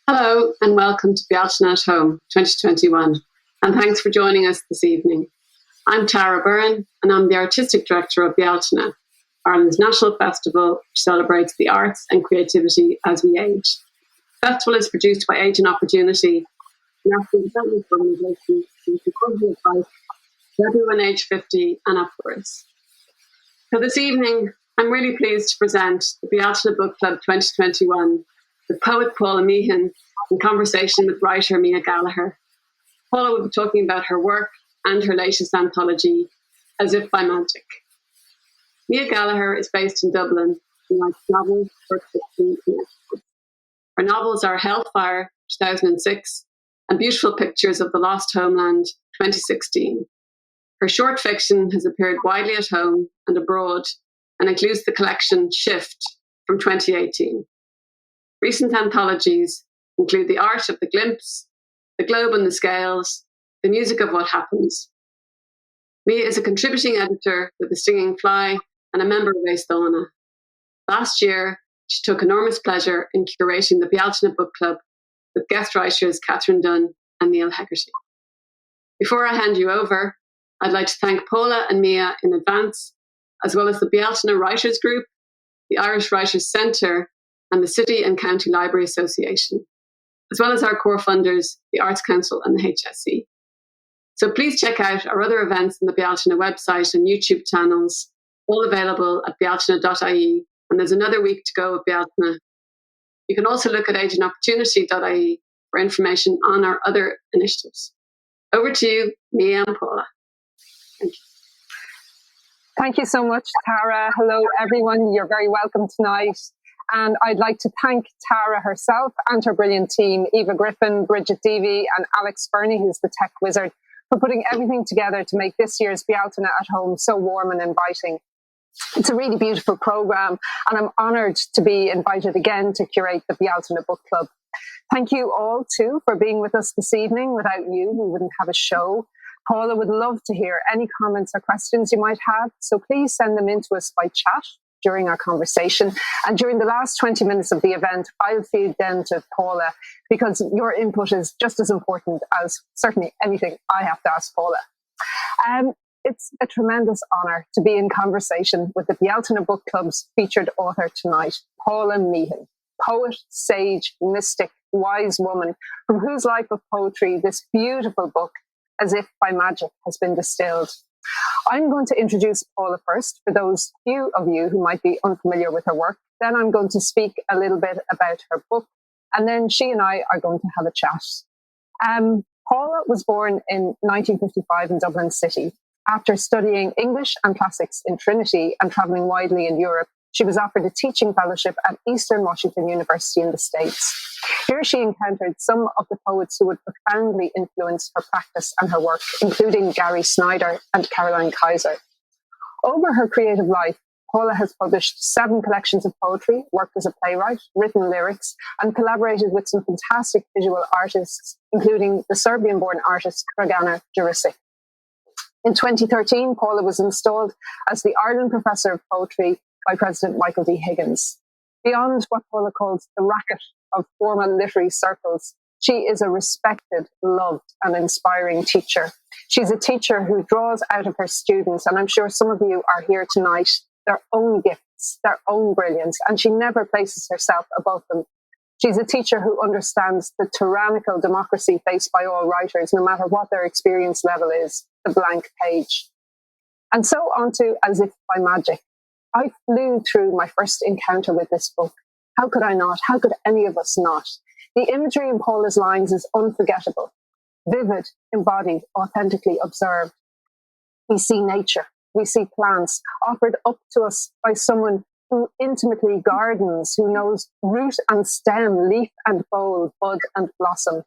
Hello and welcome to Bealtaine at Home 2021, and thanks for joining us this evening. I'm Tara Byrne and I'm the Artistic Director of Bealtaine, Ireland's national festival which celebrates the arts and creativity as we age. The festival is produced by Age and Opportunity, an African development organisation with encouraging advice to everyone aged 50 and upwards. So this evening, I'm really pleased to present the Bealtaine Book Club 2021 with poet Paula Meehan in conversation with writer Mia Gallagher. Paula will be talking about her work and her latest anthology, As If by Magic. Mia Gallagher is based in Dublin and writes novels, short fiction, and essays. Her novels are Hellfire, 2006, and Beautiful Pictures of the Lost Homeland, 2016. Her short fiction has appeared widely at home and abroad and includes the collection Shift from 2018. Recent anthologies include The Art of the Glimpse, The Globe and the Scales, The Music of What Happens. Mia is a contributing editor with The Stinging Fly and a member of Aosdána. Last year, she took enormous pleasure in curating the Bealtaine Book Club with guest writers Catherine Dunn and Neil Hegarty. Before I hand you over, I'd like to thank Paula and Mia in advance, as well as the Bealtaine Writers Group, the Irish Writers Centre, and the City and County Library Association, as well as our core funders, the Arts Council and the HSE. So please check out our other events on the Bealtaine website and YouTube channels, all available at bealtaine.ie, and there's another week to go of Bealtaine. You can also look at ageandopportunity.ie for information on our other initiatives. Over to you, Mia and Paula. Thank you. Thank you so much, Tara. Hello, everyone. You're very welcome tonight. And I'd like to thank Tara herself and her brilliant team, Eva Griffin, Bridget Deavy, and Alex Burney, who's the tech wizard, for putting everything together to make this year's Bealtaine at Home so warm and inviting. It's a really beautiful programme, and I'm honoured to be invited again to curate the Bealtaine Book Club. Thank you all, too, for being with us this evening. Without you, we wouldn't have a show. Paula would love to hear any comments or questions you might have, so please send them in to us by chat during our conversation. And during the last 20 minutes of the event, I'll feed them to Paula, because your input is just as important as certainly anything I have to ask Paula. It's a tremendous honour to be in conversation with the Bealtaine Book Club's featured author tonight, Paula Meehan, poet, sage, mystic, wise woman, from whose life of poetry this beautiful book, As If by Magic, has been distilled. I'm going to introduce Paula first, for those few of you who might be unfamiliar with her work. Then I'm going to speak a little bit about her book, and then she and I are going to have a chat. Paula was born in 1955 in Dublin City. After studying English and classics in Trinity and travelling widely in Europe, she was offered a teaching fellowship at Eastern Washington University in the States. Here she encountered some of the poets who would profoundly influence her practice and her work, including Gary Snyder and Caroline Kaiser. Over her creative life, Paula has published 7 collections of poetry, worked as a playwright, written lyrics, and collaborated with some fantastic visual artists, including the Serbian-born artist Dragana Jurisic. In 2013, Paula was installed as the Ireland Professor of Poetry by President Michael D. Higgins. Beyond what Paula calls the racket of formal literary circles, she is a respected, loved, and inspiring teacher. She's a teacher who draws out of her students, and I'm sure some of you are here tonight, their own gifts, their own brilliance, and she never places herself above them. She's a teacher who understands the tyrannical democracy faced by all writers, no matter what their experience level is, the blank page. And so on to As If by Magic. I flew through my first encounter with this book. How could I not? How could any of us not? The imagery in Paula's lines is unforgettable, vivid, embodied, authentically observed. We see nature, we see plants offered up to us by someone who intimately gardens, who knows root and stem, leaf and bowl, bud and blossom.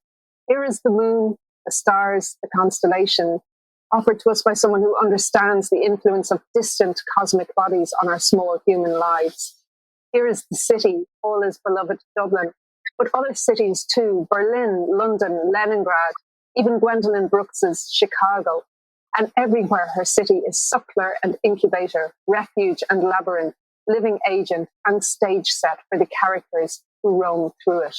Here is the moon, the stars, the constellation, offered to us by someone who understands the influence of distant cosmic bodies on our small human lives. Here is the city, Paula's beloved Dublin, but other cities too, Berlin, London, Leningrad, even Gwendolyn Brooks's Chicago. And everywhere her city is suckler and incubator, refuge and labyrinth, living agent and stage set for the characters who roam through it.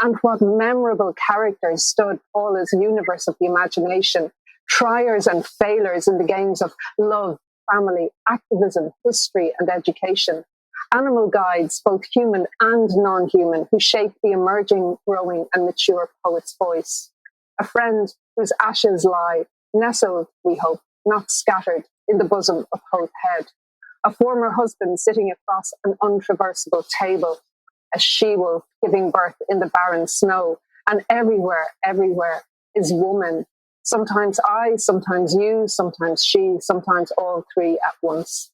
And what memorable characters stood Paula's universe of the imagination, triers and failures in the games of love, family, activism, history, and education. Animal guides, both human and non-human, who shape the emerging, growing, and mature poet's voice. A friend whose ashes lie, nestled, we hope, not scattered, in the bosom of Hope Head. A former husband sitting across an untraversable table, a she-wolf giving birth in the barren snow. And everywhere, everywhere is woman. Sometimes I, sometimes you, sometimes she, sometimes all three at once.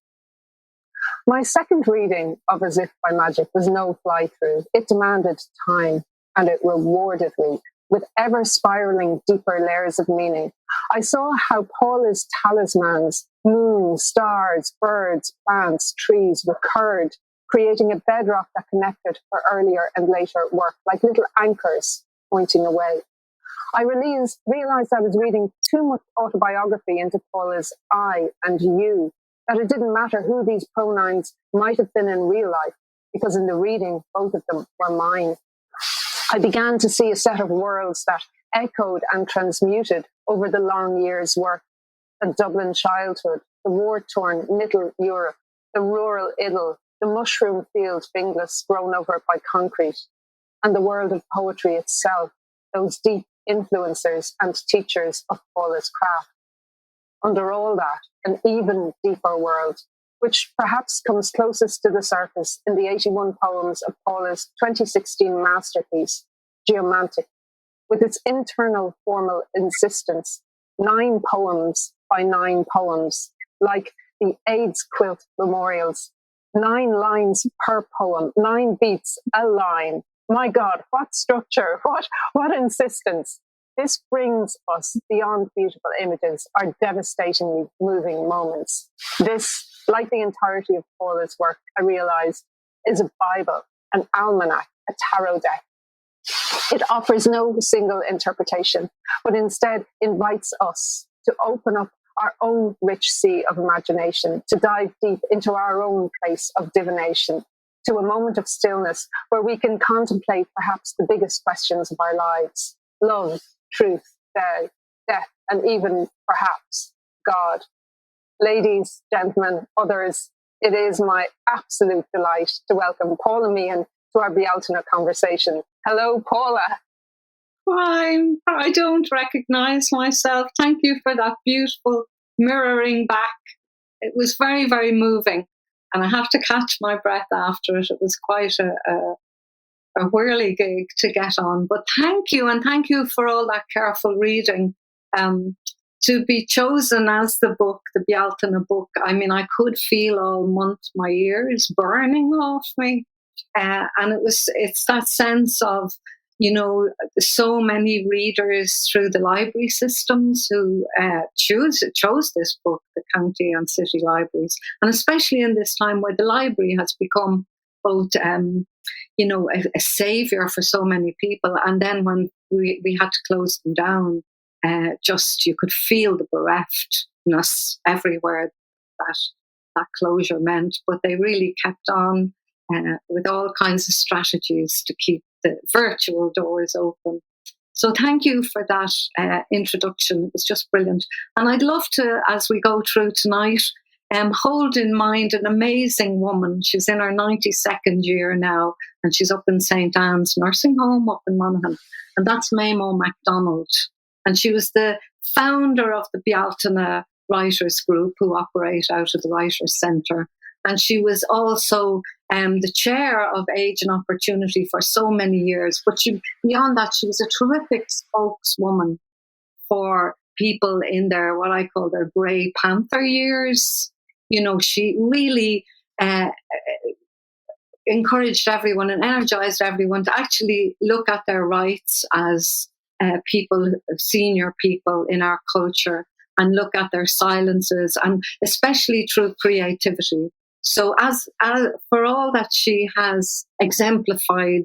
My second reading of As If by Magic was no fly-through. It demanded time, and it rewarded me with ever-spiraling deeper layers of meaning. I saw how Paula's talismans, moon, stars, birds, plants, trees, recurred, creating a bedrock that connected her earlier and later work, like little anchors pointing away. I realized I was reading too much autobiography into Paula's I and you, that it didn't matter who these pronouns might have been in real life, because in the reading, both of them were mine. I began to see a set of worlds that echoed and transmuted over the long years' work. The Dublin childhood, the war-torn Middle Europe, the rural idyll, the mushroom field Finglas grown over by concrete, and the world of poetry itself, those deep influencers and teachers of Paula's craft. Under all that, an even deeper world, which perhaps comes closest to the surface in the 81 poems of Paula's 2016 masterpiece, Geomantic, with its internal formal insistence, 9 poems by 9 poems, like the AIDS quilt memorials, 9 lines per poem, 9 beats a line. My God, what structure, what insistence. This brings us beyond beautiful images, our devastatingly moving moments. This, like the entirety of Paula's work, I realized, is a Bible, an almanac, a tarot deck. It offers no single interpretation, but instead invites us to open up our own rich sea of imagination, to dive deep into our own place of divination, to a moment of stillness where we can contemplate perhaps the biggest questions of our lives: love, truth, death, and even perhaps God. Ladies, gentlemen, others, it is my absolute delight to welcome Paula Meehan to our Bealtaine conversation. Hello, Paula. I don't recognize myself. Thank you for that beautiful mirroring back. It was very, very moving, and I have to catch my breath after it. It was quite a whirly gig to get on. But thank you, and thank you for all that careful reading. To be chosen as the book, the Bealtaine book, I mean, I could feel all month my ears burning off me. And it's that sense of, you know, so many readers through the library systems who chose this book, the county and city libraries, and especially in this time where the library has become both, you know, a savior for so many people. And then when we had to close them down, just you could feel the bereftness everywhere that closure meant. But they really kept on with all kinds of strategies to keep the virtual doors open. So thank you for that introduction. It was just brilliant. And I'd love to, as we go through tonight, hold in mind an amazing woman. She's in her 92nd year now, and she's up in St. Anne's nursing home up in Monaghan. And that's Maimo MacDonald. And she was the founder of the Bealtaine Writers Group, who operate out of the Writers Centre. And she was also the chair of Age and Opportunity for so many years. But beyond that, she was a terrific spokeswoman for people in their, what I call their Grey Panther years. You know, she really encouraged everyone and energized everyone to actually look at their rights as people, senior people in our culture, and look at their silences, and especially through creativity. So as for all that she has exemplified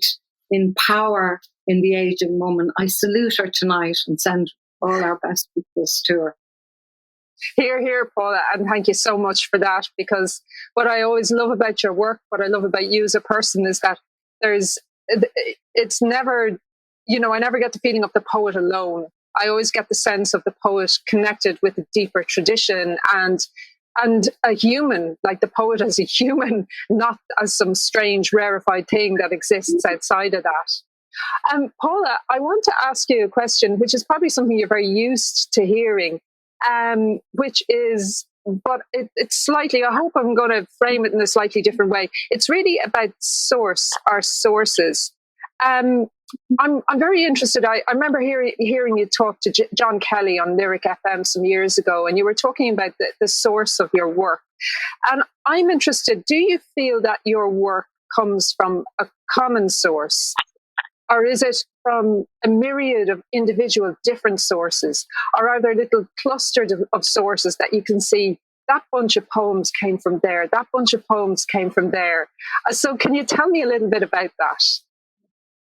in power in the aging woman, I salute her tonight and send all our best wishes to her. Hear, hear, Paula, and thank you so much for that, because what I always love about your work, what I love about you as a person, is that it's never I never get the feeling of the poet alone. I always get the sense of the poet connected with a deeper tradition and a human, like the poet as a human, not as some strange rarefied thing that exists outside of that. Paula, I want to ask you a question, which is probably something you're very used to hearing, which is, but it's slightly, I hope I'm going to frame it in a slightly different way. It's really about our sources. I'm very interested. I remember hearing you talk to John Kelly on Lyric FM some years ago, and you were talking about the source of your work. And I'm interested, do you feel that your work comes from a common source? Or is it from a myriad of individual different sources? Or are there little clusters of sources that you can see that bunch of poems came from there, that bunch of poems came from there? So can you tell me a little bit about that?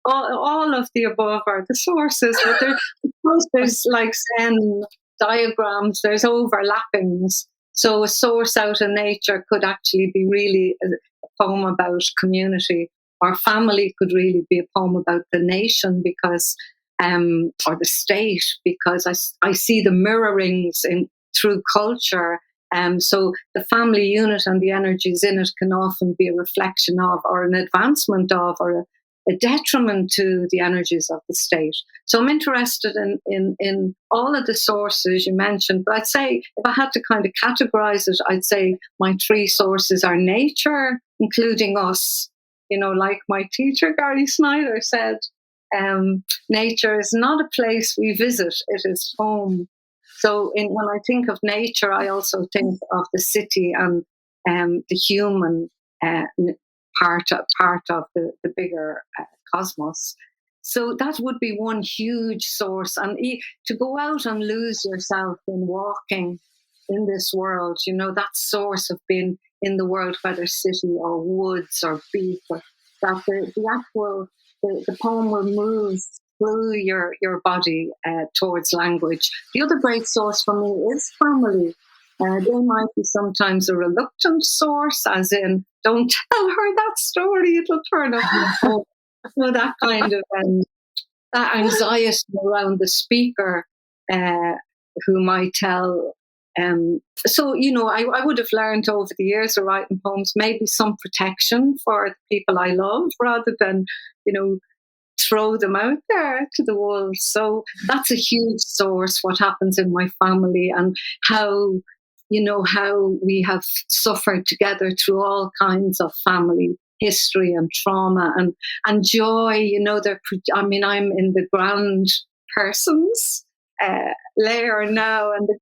All of the above are the sources, but there's like Venn diagrams, there's overlappings. So a source out of nature could actually be really a poem about community, or family could really be a poem about the nation, because or the state, because I see the mirrorings through culture. So the family unit and the energies in it can often be a reflection of, or an advancement of, or a detriment to the energies of the state. So I'm interested in all of the sources you mentioned, but I'd say if I had to kind of categorize it, I'd say my three sources are nature, including us. Like my teacher, Gary Snyder, said, nature is not a place we visit, it is home. So when I think of nature, I also think of the city and the human part of the bigger cosmos. So that would be one huge source. And to go out and lose yourself in walking in this world, that source of being in the world, whether city or woods or beach, or that the poem will move through your body towards language. The other great source for me is family. They might be sometimes a reluctant source, as in, don't tell her that story, it'll turn up. So that kind of that anxiety around the speaker who might tell. So, I would have learned over the years of writing poems, maybe some protection for the people I love, rather than, throw them out there to the wolves. So that's a huge source, what happens in my family, and how we have suffered together through all kinds of family history and trauma and joy. I'm in the grand persons layer now, and the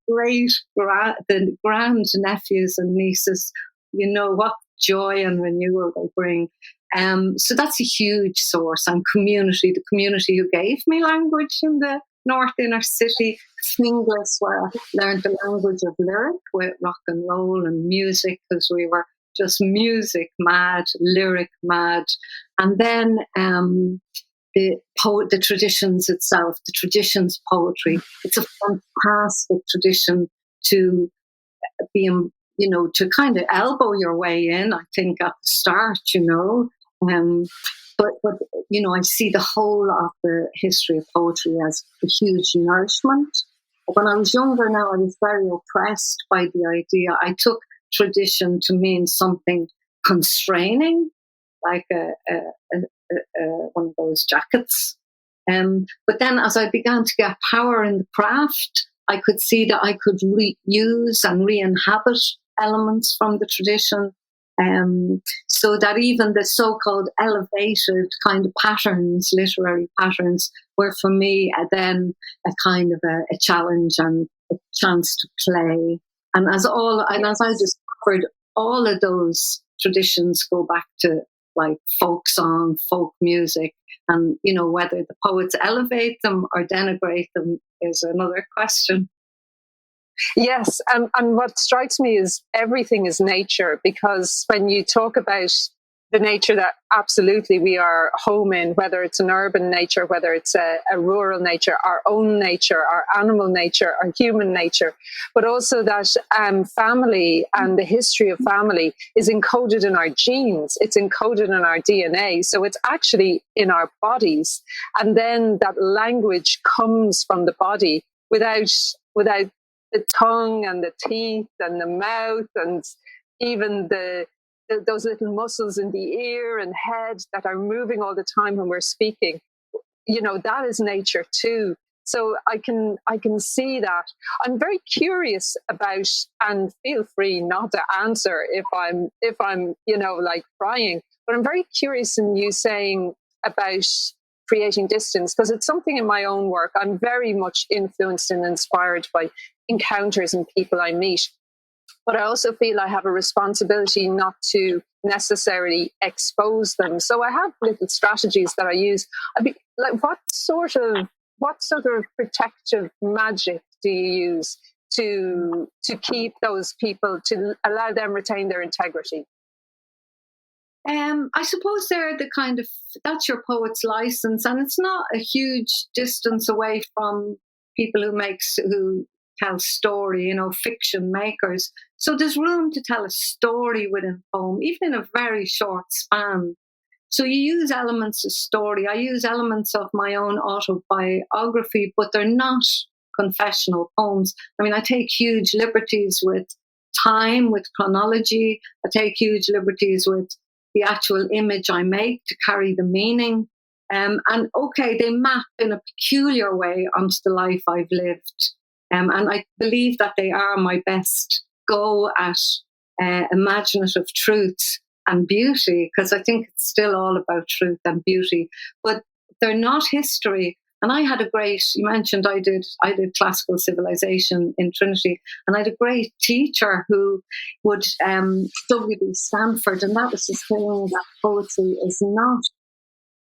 grand nephews and nieces, what joy and renewal they bring. So that's a huge source. And community, the community who gave me language in the North Inner City, Finglas, where I learned the language of lyric with rock and roll and music, because we were just music mad, lyric mad. And then the traditions itself, the traditions poetry. It's a fantastic tradition to be, to kind of elbow your way in, I think, at the start, But I see the whole of the history of poetry as a huge nourishment. When I was younger now, I was very oppressed by the idea. I took tradition to mean something constraining, like one of those jackets. But then as I began to get power in the craft, I could see that I could reuse and re-inhabit elements from the tradition. So that even the so-called elevated kind of patterns, literary patterns, were for me then a kind of a challenge and a chance to play. And as I discovered, all of those traditions go back to like folk song, folk music, and whether the poets elevate them or denigrate them is another question. Yes, and what strikes me is everything is nature, because when you talk about the nature that absolutely we are home in, whether it's an urban nature, whether it's a rural nature, our own nature, our animal nature, our human nature, but also that family and the history of family is encoded in our genes. It's encoded in our DNA. So it's actually in our bodies. And then that language comes from the body without the tongue and the teeth and the mouth and even those little muscles in the ear and head that are moving all the time when we're speaking. That is nature too. So I can see that. I'm very curious about, and feel free not to answer if I'm like crying, but I'm very curious in you saying about creating distance, because it's something in my own work. I'm very much influenced and inspired by encounters and people I meet. But I also feel I have a responsibility not to necessarily expose them. So I have little strategies that I use. What sort of protective magic do you use to keep those people, to allow them retain their integrity? I suppose they're the kind of, that's your poet's license, and it's not a huge distance away from people who tell story, fiction makers. So there's room to tell a story within poem, even in a very short span. So you use elements of story. I use elements of my own autobiography, but they're not confessional poems. I mean, I take huge liberties with time, with chronology. I take huge liberties with the actual image I make to carry the meaning. And okay, they map in a peculiar way onto the life I've lived. And I believe that they are my best go at imaginative truth and beauty, because I think it's still all about truth and beauty. But they're not history. And I had you mentioned I did classical civilization in Trinity, and I had a great teacher who would, W.B. Stanford, and that was his saying that poetry is not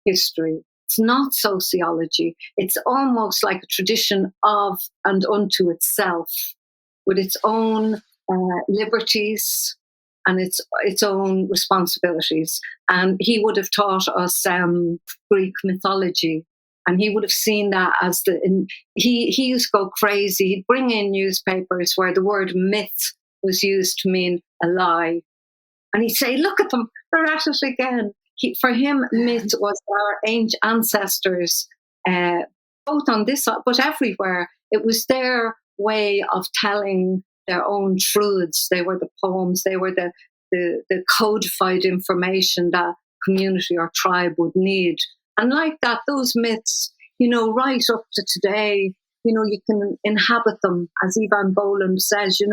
history. It's not sociology. It's almost like a tradition of and unto itself, with its own liberties and its own responsibilities. And he would have taught us Greek mythology, and he would have seen that as he used to go crazy. He'd bring in newspapers where the word myth was used to mean a lie, and he'd say, "Look at them, they're at it again." For him, myth was our ancient ancestors, both on this side, but everywhere. It was their way of telling their own truths. They were the poems. They were the codified information that community or tribe would need. And like that, those myths, right up to today, you can inhabit them. As Ivan Boland says, you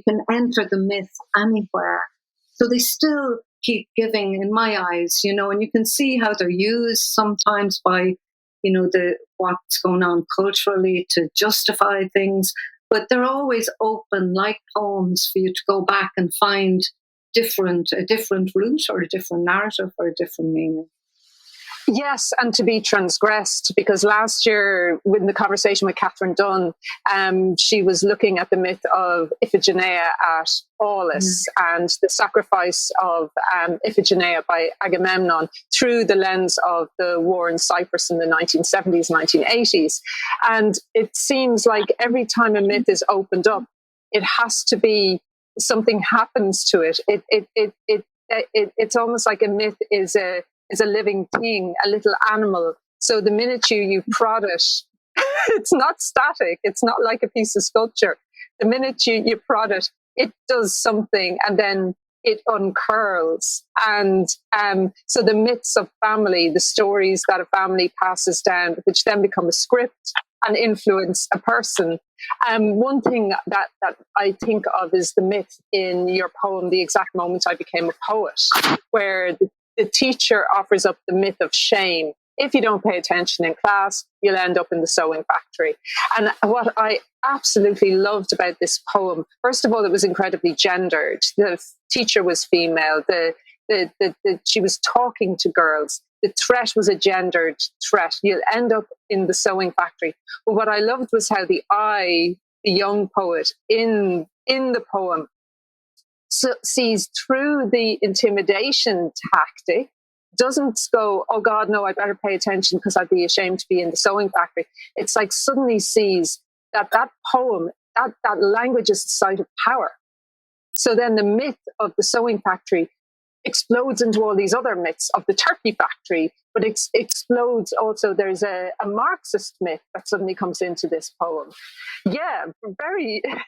can enter the myth anywhere. So they still keep giving in my eyes, and you can see how they're used sometimes by, what's going on culturally to justify things, but they're always open, like poems, for you to go back and find a different route or a different narrative or a different meaning. Yes, and to be transgressed, because last year, in the conversation with Catherine Dunn, she was looking at the myth of Iphigenia at Aulis and the sacrifice of Iphigenia by Agamemnon through the lens of the war in Cyprus in the 1970s, 1980s. And it seems like every time a myth is opened up, it has to be, something happens to it. It's almost like a myth is a living thing, a little animal. So the minute you prod it, it's not static. It's not like a piece of sculpture. The minute you prod it, it does something, and then it uncurls. And so the myths of family, the stories that a family passes down, which then become a script and influence a person. One thing that I think of is the myth in your poem, The Exact Moment I Became a Poet, where the teacher offers up the myth of shame. If you don't pay attention in class, you'll end up in the sewing factory. And what I absolutely loved about this poem, first of all, it was incredibly gendered. The teacher was female. She was talking to girls. The threat was a gendered threat. You'll end up in the sewing factory. But what I loved was how the young poet in the poem, sees through the intimidation tactic, doesn't go, oh God, no, I better pay attention because I'd be ashamed to be in the sewing factory. It's like suddenly sees that poem, that language is the site of power. So then the myth of the sewing factory explodes into all these other myths of the turkey factory, but it explodes also. There's a Marxist myth that suddenly comes into this poem. Yeah,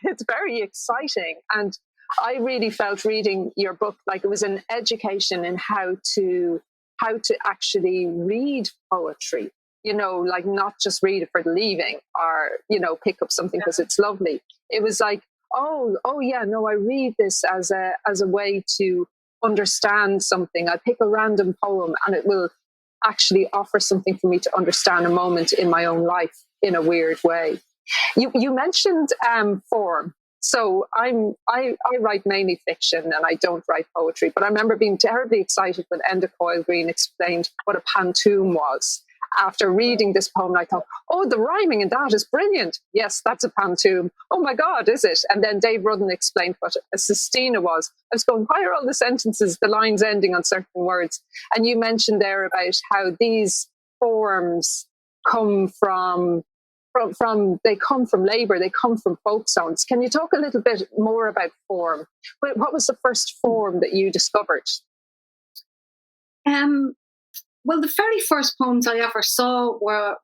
it's very exciting. And I really felt reading your book like it was an education in how to actually read poetry, like not just read it for the leaving or, pick up something because it's lovely. It was like, oh yeah, no, I read this as a way to understand something. I pick a random poem and it will actually offer something for me to understand a moment in my own life in a weird way. You mentioned form. So I write mainly fiction and I don't write poetry, but I remember being terribly excited when Enda Coyle-Green explained what a pantoum was. After reading this poem, I thought, oh, the rhyming in that is brilliant. Yes, that's a pantoum. Oh my God, is it? And then Dave Rudden explained what a sestina was. I was going, why are all the sentences, the lines ending on certain words? And you mentioned there about how these forms come from labor, they come from folk songs. Can you talk a little bit more about form? What was the first form that you discovered? Well, the very first poems I ever saw were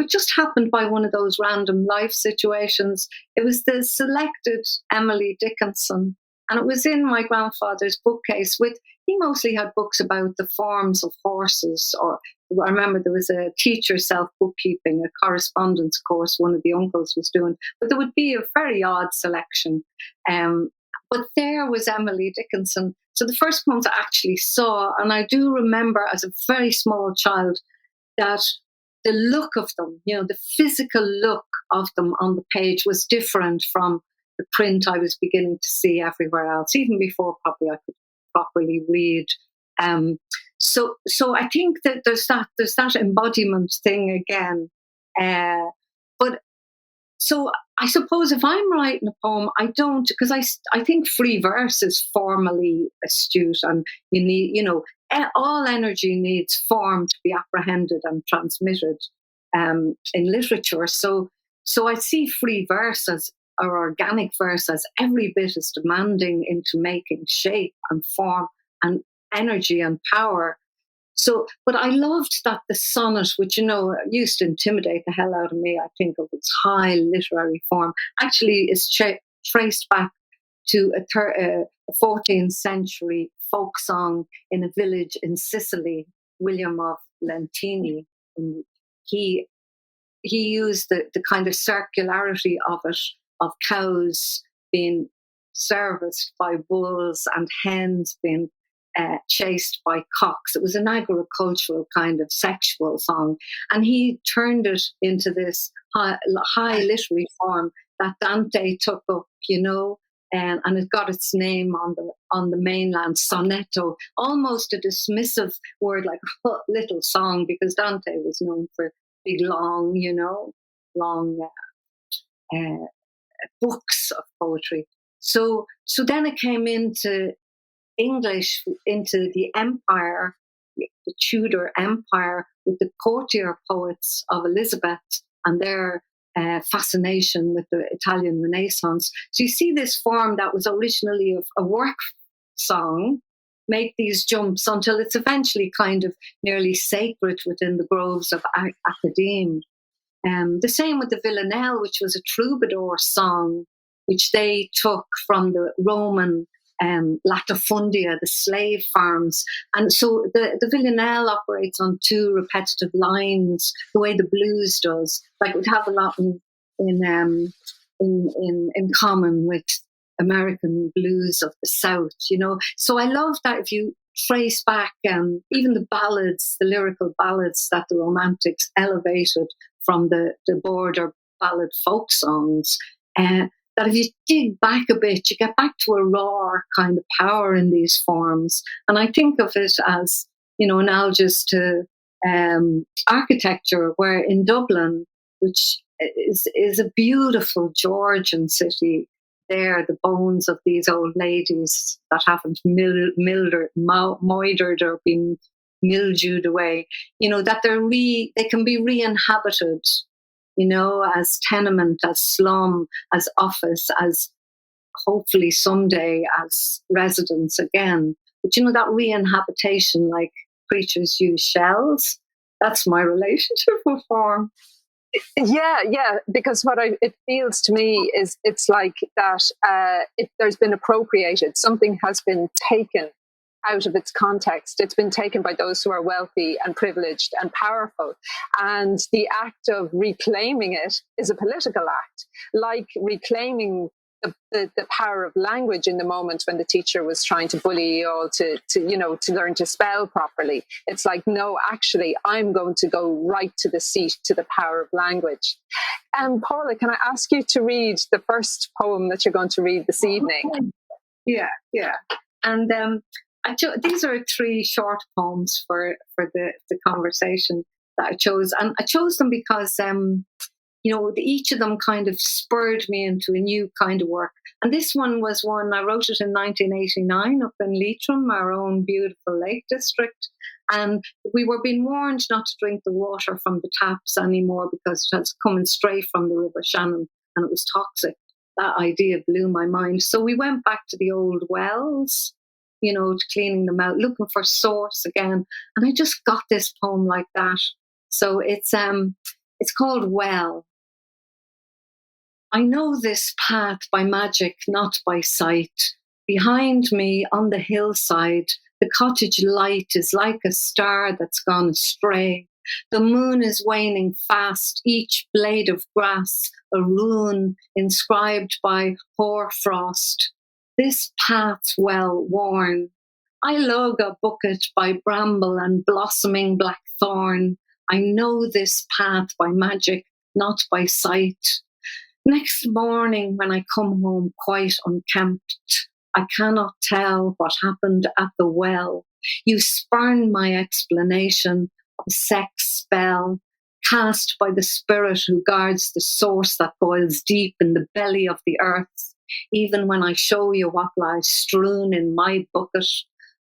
just happened by one of those random life situations. It was the selected Emily Dickinson, and it was in my grandfather's bookcase. He mostly had books about the forms of horses, or I remember there was a teacher self-bookkeeping, a correspondence course one of the uncles was doing, but there would be a very odd selection. But there was Emily Dickinson. So the first poems I actually saw, and I do remember as a very small child that the look of them, the physical look of them on the page was different from the print I was beginning to see everywhere else, even before probably I could properly read. So I think that there's that embodiment thing again. But so I suppose if I'm writing a poem, I don't, because I think free verse is formally astute, and you need, all energy needs form to be apprehended and transmitted in literature. So I see free verse or organic verse as every bit as demanding into making shape and form and energy and power. So, but I loved that the sonnet, which, used to intimidate the hell out of me, I think, of its high literary form, actually is traced back to a 14th century folk song in a village in Sicily, William of Lentini. And he used the kind of circularity of it, of cows being serviced by bulls and hens being chased by cocks. It was an agricultural kind of sexual song, and he turned it into this high literary form that Dante took up, and it got its name on the mainland, sonetto, almost a dismissive word like little song, because Dante was known for big, long books of poetry. So then it came into English, into the empire, the Tudor Empire, with the courtier poets of Elizabeth and their fascination with the Italian Renaissance. So you see this form that was originally a work song make these jumps until it's eventually kind of nearly sacred within the groves of academe. The same with the Villanelle, which was a troubadour song, which they took from the Roman latifundia, the slave farms. And so the villanelle operates on two repetitive lines, the way the blues does. Like it would have a lot in common with American blues of the South, So I love that if you trace back even the ballads, the lyrical ballads that the Romantics elevated from the border ballad folk songs, that if you dig back a bit, you get back to a raw kind of power in these forms. And I think of it as, analogous to architecture, where in Dublin, which is a beautiful Georgian city, there, the bones of these old ladies that haven't moidered or been mildewed away, that they can be re-inhabited, as tenement, as slum, as office, as hopefully someday as residence again. But that re-inhabitation, like creatures use shells, that's my relationship with form. Yeah, because what it feels to me is it's like that there's been appropriated, something has been taken out of its context. It's been taken by those who are wealthy and privileged and powerful. And the act of reclaiming it is a political act, like reclaiming the power of language in the moment when the teacher was trying to bully you all to learn to spell properly. It's like, no, actually, I'm going to go right to the seat, to the power of language. And Paula, can I ask you to read the first poem that you're going to read this evening? Yeah. And these are 3 short poems for the conversation that I chose. And I chose them because each of them kind of spurred me into a new kind of work. And this one was one, I wrote it in 1989 up in Leitrim, our own beautiful lake district. And we were being warned not to drink the water from the taps anymore because it was coming straight from the River Shannon and it was toxic. That idea blew my mind. So we went back to the old wells, to cleaning them out, looking for source again. And I just got this poem like that. So it's called Well. I know this path by magic, not by sight. Behind me on the hillside, the cottage light is like a star that's gone astray. The moon is waning fast, each blade of grass a rune inscribed by hoarfrost. This path's well worn. I lug a bucket by bramble and blossoming blackthorn. I know this path by magic, not by sight. Next morning when I come home quite unkempt, I cannot tell what happened at the well. You spurn my explanation of sex spell, cast by the spirit who guards the source that boils deep in the belly of the earth. Even when I show you what lies strewn in my bucket,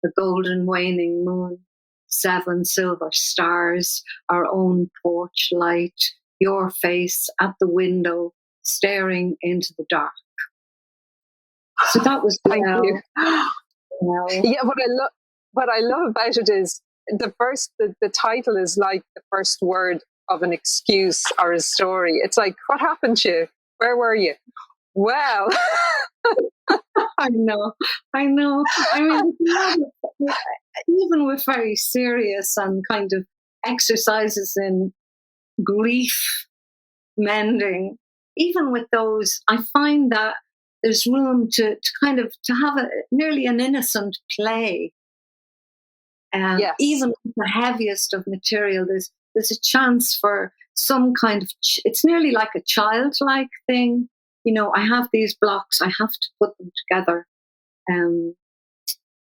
the golden waning moon, 7 silver stars, our own porch light, your face at the window, staring into the dark. So that was Thank you. Yeah, what I love about it is the title is like the first word of an excuse or a story. It's like, what happened to you? Where were you? Well, I know. I mean, even with very serious and kind of exercises in grief mending, even with those, I find that there's room to have nearly an innocent play. And yes. Even with the heaviest of material, there's a chance for some kind of, it's nearly like a childlike thing. I have these blocks, I have to put them together.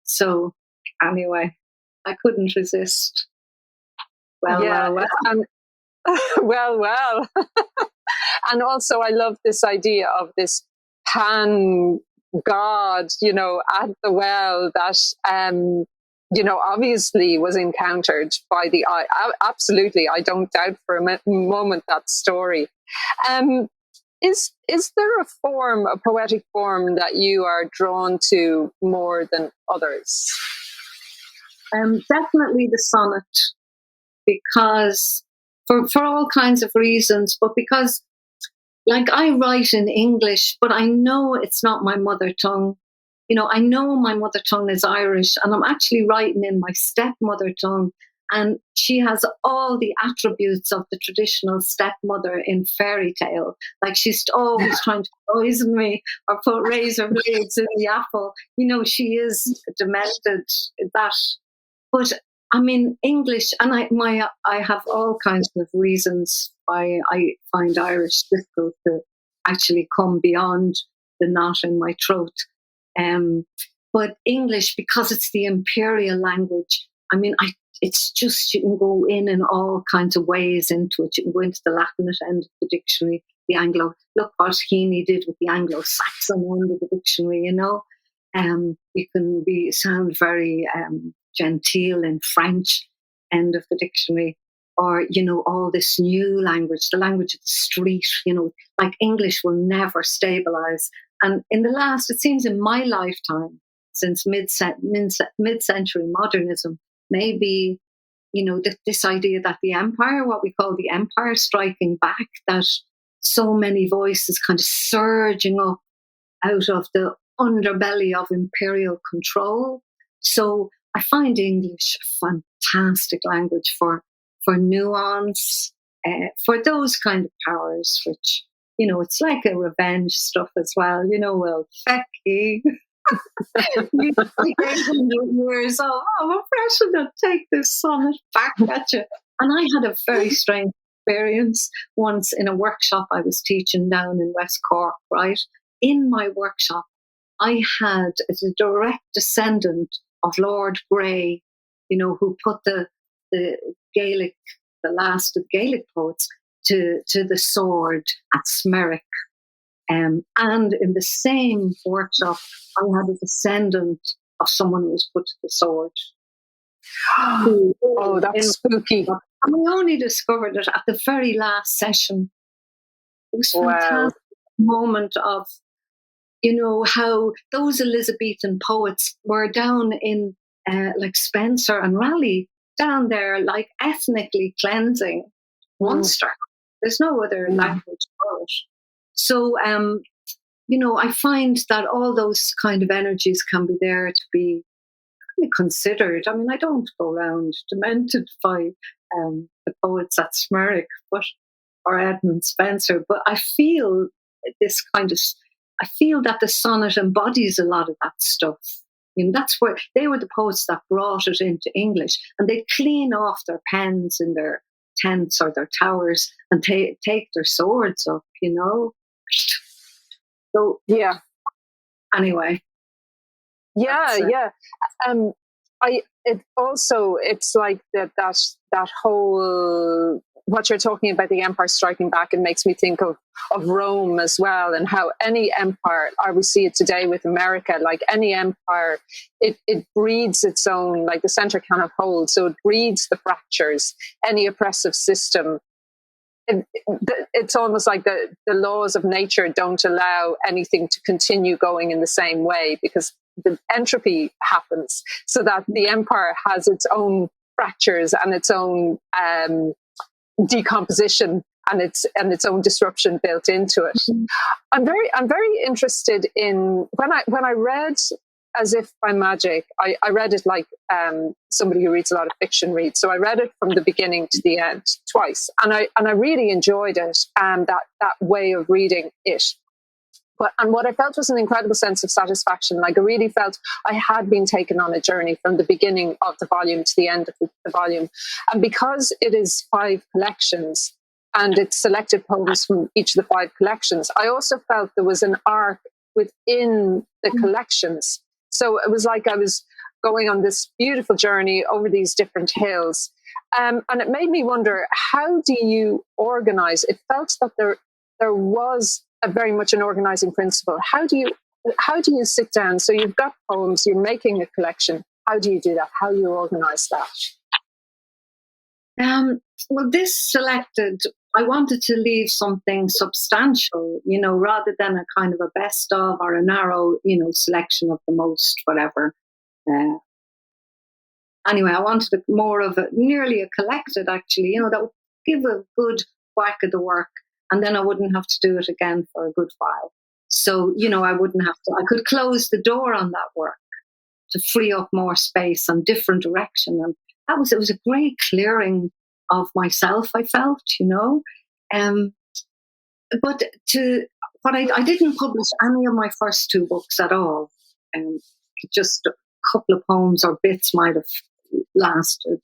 So anyway, I couldn't resist. Well. Well. And also I love this idea of this pan god, at the well that, obviously was encountered by the eye. Absolutely. I don't doubt for a moment that story. Is there a poetic form that you are drawn to more than others? Definitely the sonnet, because for all kinds of reasons, but because like I write in English, but I know it's not my mother tongue. I know my mother tongue is Irish, and I'm actually writing in my stepmother tongue. And she has all the attributes of the traditional stepmother in fairy tale. Like she's always trying to poison me or put razor blades in the apple. She is demented, that. But I mean, English, and I have all kinds of reasons why I find Irish difficult to actually come beyond the knot in my throat. But English, because it's the imperial language, I mean, it's just, you can go in all kinds of ways into it. You can go into the Latin at the end of the dictionary. look what Heaney did with the Anglo-Saxon end of the dictionary, you know. You can sound very genteel in French end of the dictionary, or, you know, all this new language, the language of the street, you know, like English will never stabilize. And in the last, it seems in my lifetime, since mid-century modernism, maybe, you know, this idea that the empire, what we call the empire striking back, that so many voices kind of surging up out of the underbelly of imperial control. So I find English a fantastic language for nuance, for those kind of powers, which, you know, it's like a revenge stuff as well. You know, well, fecky. You 800 years old, I'm oppression to take this sonnet back at you. And I had a very strange experience once in a workshop I was teaching down in West Cork, right? In my workshop, I had as a direct descendant of Lord Grey, you know, who put the Gaelic, the last of Gaelic poets, to the sword at Smerwick. And in the same workshop, I had a descendant of someone who was put to the sword. Oh, that's spooky. And I only discovered it at the very last session. It was a fantastic moment of, you know, how those Elizabethan poets were down in like Spencer and Raleigh, down there, like ethnically cleansing Munster. There's no other language for it. So, you know, I find that all those kind of energies can be there to be kind of considered. I mean, I don't go around demented by the poets at Smerwick, or Edmund Spencer, but I feel this kind of, I feel that the sonnet embodies a lot of that stuff. You know, that's where they were the poets that brought it into English, and they'd clean off their pens in their tents or their towers and take their swords up, you know. So yeah. Anyway. Yeah. It's like that whole, what you're talking about, the empire striking back, it makes me think of Rome as well, and how any empire, or we see it today with America, like any empire, it breeds its own, like the center cannot hold, so it breeds the fractures. Any oppressive system, it's almost like the laws of nature don't allow anything to continue going in the same way, because the entropy happens, so that the empire has its own fractures and its own decomposition and its own disruption built into it. I'm very interested in when I read As If by Magic. I read it like somebody who reads a lot of fiction reads. So I read it from the beginning to the end twice, and I really enjoyed it, and that way of reading it. And what I felt was an incredible sense of satisfaction. Like I really felt I had been taken on a journey from the beginning of the volume to the end of the volume. And because it is 5 collections and it's selected poems from each of the 5 collections, I also felt there was an arc within the collections. So it was like I was going on this beautiful journey over these different hills. And it made me wonder, how do you organize? It felt that there was very much an organizing principle. How do you sit down? So you've got poems, you're making a collection. How do you do that? How do you organize that? Well, this selected, I wanted to leave something substantial, you know, rather than a kind of a best of or a narrow, you know, selection of the most, whatever. Anyway, I wanted more of nearly a collected, actually, you know, that would give a good whack of the work. And then I wouldn't have to do it again for a good while. So, you know, I could close the door on that work to free up more space and different direction. And it was a great clearing of myself, I felt, you know. But I didn't publish any of my first 2 books at all. Just a couple of poems or bits might have lasted.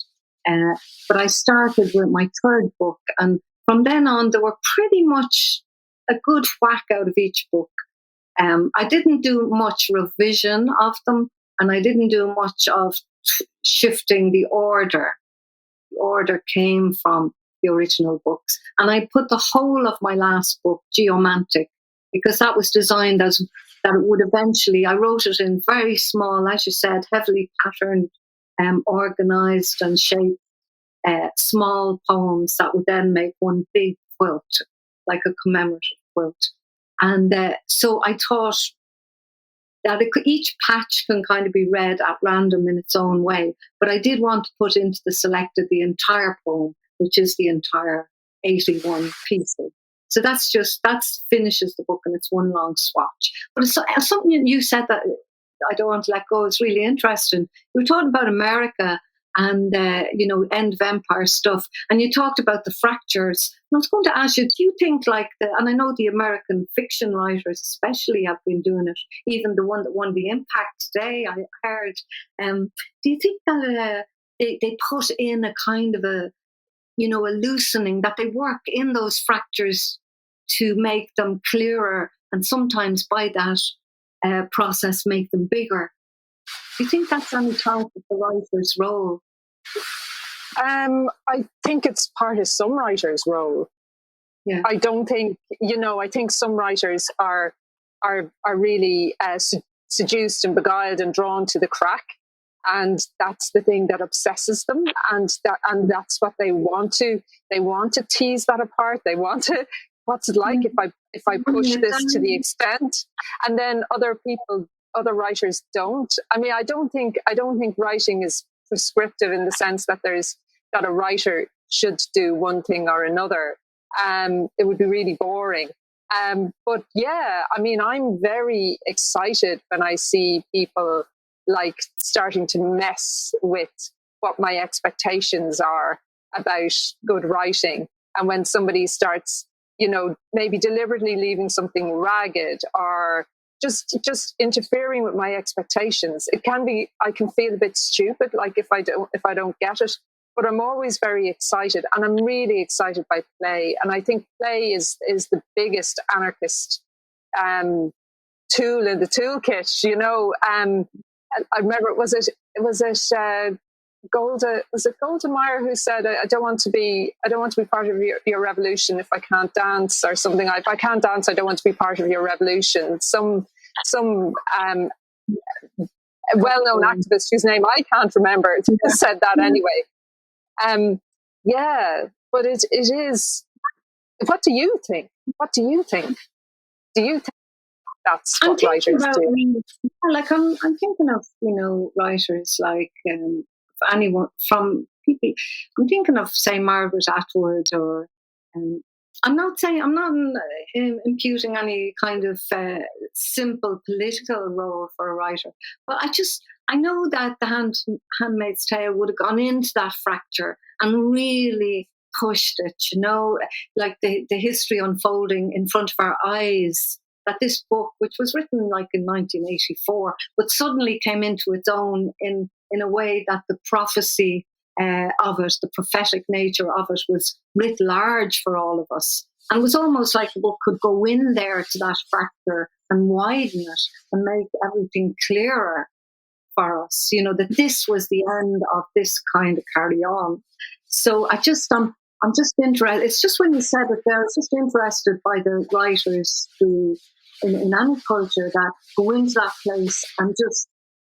But I started with my 3rd book, and from then on, there were pretty much a good whack out of each book. I didn't do much revision of them, and I didn't do much of shifting the order. The order came from the original books. And I put the whole of my last book, Geomantic, because that was designed as that it would eventually, I wrote it in very small, as you said, heavily patterned, organized and shaped, small poems that would then make one big quilt, like a commemorative quilt. And so I thought that each patch can kind of be read at random in its own way. But I did want to put into the selected the entire poem, which is the entire 81 pieces. So that finishes the book, and it's one long swatch. But it's something you said that I don't want to let go. It's really interesting. You were talking about America and, end of empire stuff. And you talked about the fractures. And I was going to ask you, do you think and I know the American fiction writers especially have been doing it, even the one that won the Impact today, I heard. Do you think that they put in a kind of a loosening, that they work in those fractures to make them clearer, and sometimes by that process make them bigger? Do you think that's any part of the writer's role? I think it's part of some writers' role. Yeah. I don't think, I think some writers are really seduced and beguiled and drawn to the crack. And that's the thing that obsesses them, and that's what they want to tease that apart. They want to, what's it like if I push this to the extent, and then other writers don't. I mean, I don't think writing is prescriptive in the sense that that a writer should do one thing or another. It would be really boring. But yeah, I mean, I'm very excited when I see people starting to mess with what my expectations are about good writing. And when somebody starts, maybe deliberately leaving something ragged or just interfering with my expectations, I can feel a bit stupid, if I don't get it. But I'm always very excited, and I'm really excited by play. And I think play is the biggest anarchist tool in the toolkit. I remember, was it Golda Meir who said, I don't want to be part of your revolution if I can't dance, or something. If I can't dance, I don't want to be part of your revolution. Some well-known activist whose name I can't remember said that anyway. Yeah, but it is. What do you think? Do you think that's what writers do? I'm thinking of, writers like anyone from people. I'm thinking of, say, Margaret Atwood, or I'm not imputing any kind of simple political role for a writer, but I know that The Handmaid's Tale would have gone into that fracture and really pushed it, like the history unfolding in front of our eyes. That this book, which was written in 1984, but suddenly came into its own in a way that the prophecy of it, the prophetic nature of it, was writ large for all of us. And it was almost like the book could go in there to that fracture and widen it and make everything clearer for us, that this was the end of this kind of carry on. So I'm just interested. It's just when you said it there, I was just interested by the writers who, in any culture, that go into that place and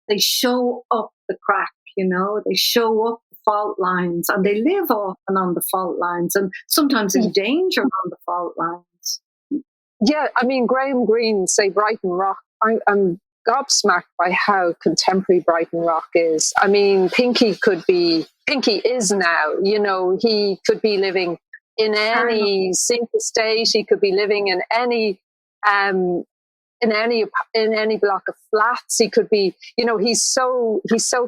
they show up the crack, they show up the fault lines, and they live often on the fault lines, and sometimes in danger on the fault lines. Yeah, I mean, Graham Greene, say Brighton Rock, I'm gobsmacked by how contemporary Brighton Rock is. I mean, Pinky is now, he could be living in any sink estate. He could be living in any block of flats. He could be, he's so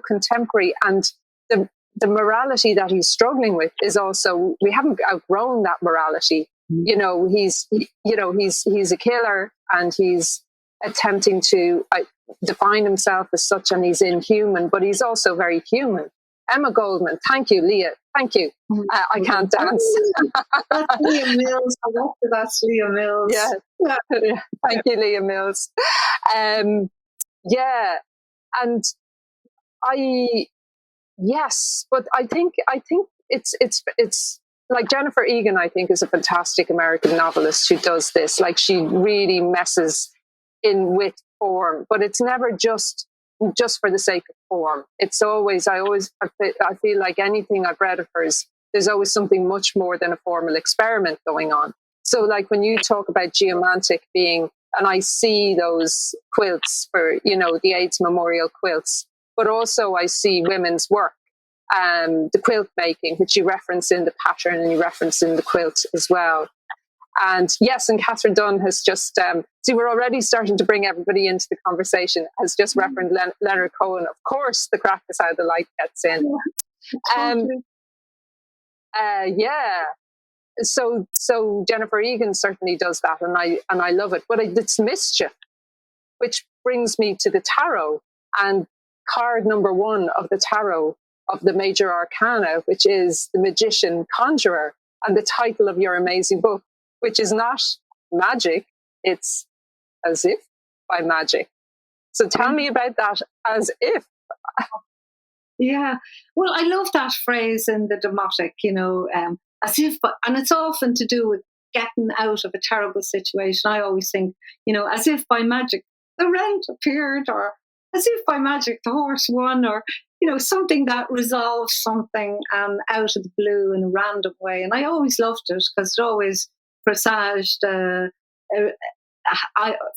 contemporary, and the morality that he's struggling with is also, we haven't outgrown that morality. He's a killer, and he's attempting to define himself as such, and he's inhuman, but he's also very human. Emma Goldman, thank you, Leah. Thank you. I can't dance. That's Leah Mills. That's Leah Mills. Yeah. Thank you, Leah Mills. Yeah, and yes, but I think it's like Jennifer Egan, I think, is a fantastic American novelist who does this. Like, she really messes in with form, but it's never just for the sake of form. It's always, I feel like anything I've read of hers, there's always something much more than a formal experiment going on. So like when you talk about Geomantic being, and I see those quilts for, you know, the AIDS memorial quilts, but also I see women's work, the quilt making, which you reference in the pattern and you reference in the quilt as well. And yes, and Catherine Dunn has just, see, we're already starting to bring everybody into the conversation, has just referenced Leonard Cohen. Of course, the crack is how the light gets in. Yeah. So Jennifer Egan certainly does that, and I love it. But it's mischief, which brings me to the tarot, and card number 1 of the tarot of the major arcana, which is the Magician Conjurer, and the title of your amazing book, which is not magic, it's as if by magic. So tell me about that, as if. Yeah, well, I love that phrase in the demotic, you know, as if, and it's often to do with getting out of a terrible situation. I always think, you know, as if by magic the rent appeared, or as if by magic the horse won, or, you know, something that resolves something out of the blue in a random way. And I always loved it because it always presaged, for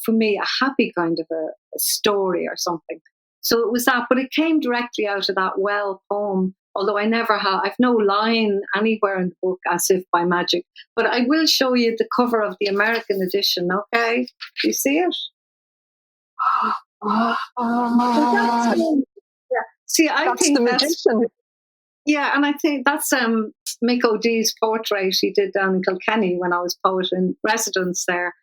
me, a happy kind of a story or something. So it was that, but it came directly out of that Well poem, although I've no line anywhere in the book as if by magic. But I will show you the cover of the American edition, okay? Do you see it? Yeah. See, I think the Magician. Yeah, and I think that's Mick O'Dee's portrait he did down in Kilkenny when I was poet in residence there.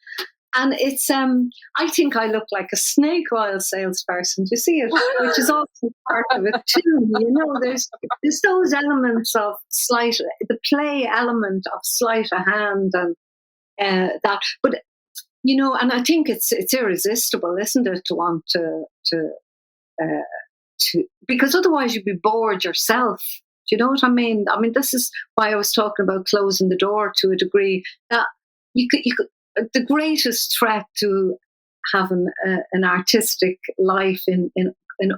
And it's, I think I look like a snake oil salesperson. Do you see it? Which is also part of it too. You know, there's those elements of the play element of sleight of hand and that. But, you know, and I think it's irresistible, isn't it, to want to because otherwise you'd be bored yourself. Do you know what I mean? I mean, this is why I was talking about closing the door to a degree, that you could the greatest threat to having an artistic life in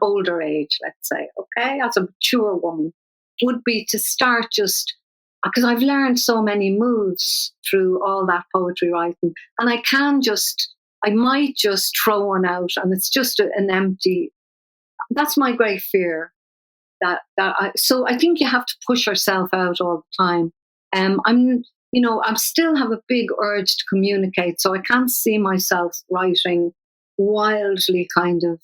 older age, let's say, okay, as a mature woman, would be to start just, because I've learned so many moves through all that poetry writing, and I might just throw one out and it's just an empty. That's my great fear. So I think you have to push yourself out all the time. I still have a big urge to communicate, so I can't see myself writing wildly kind of,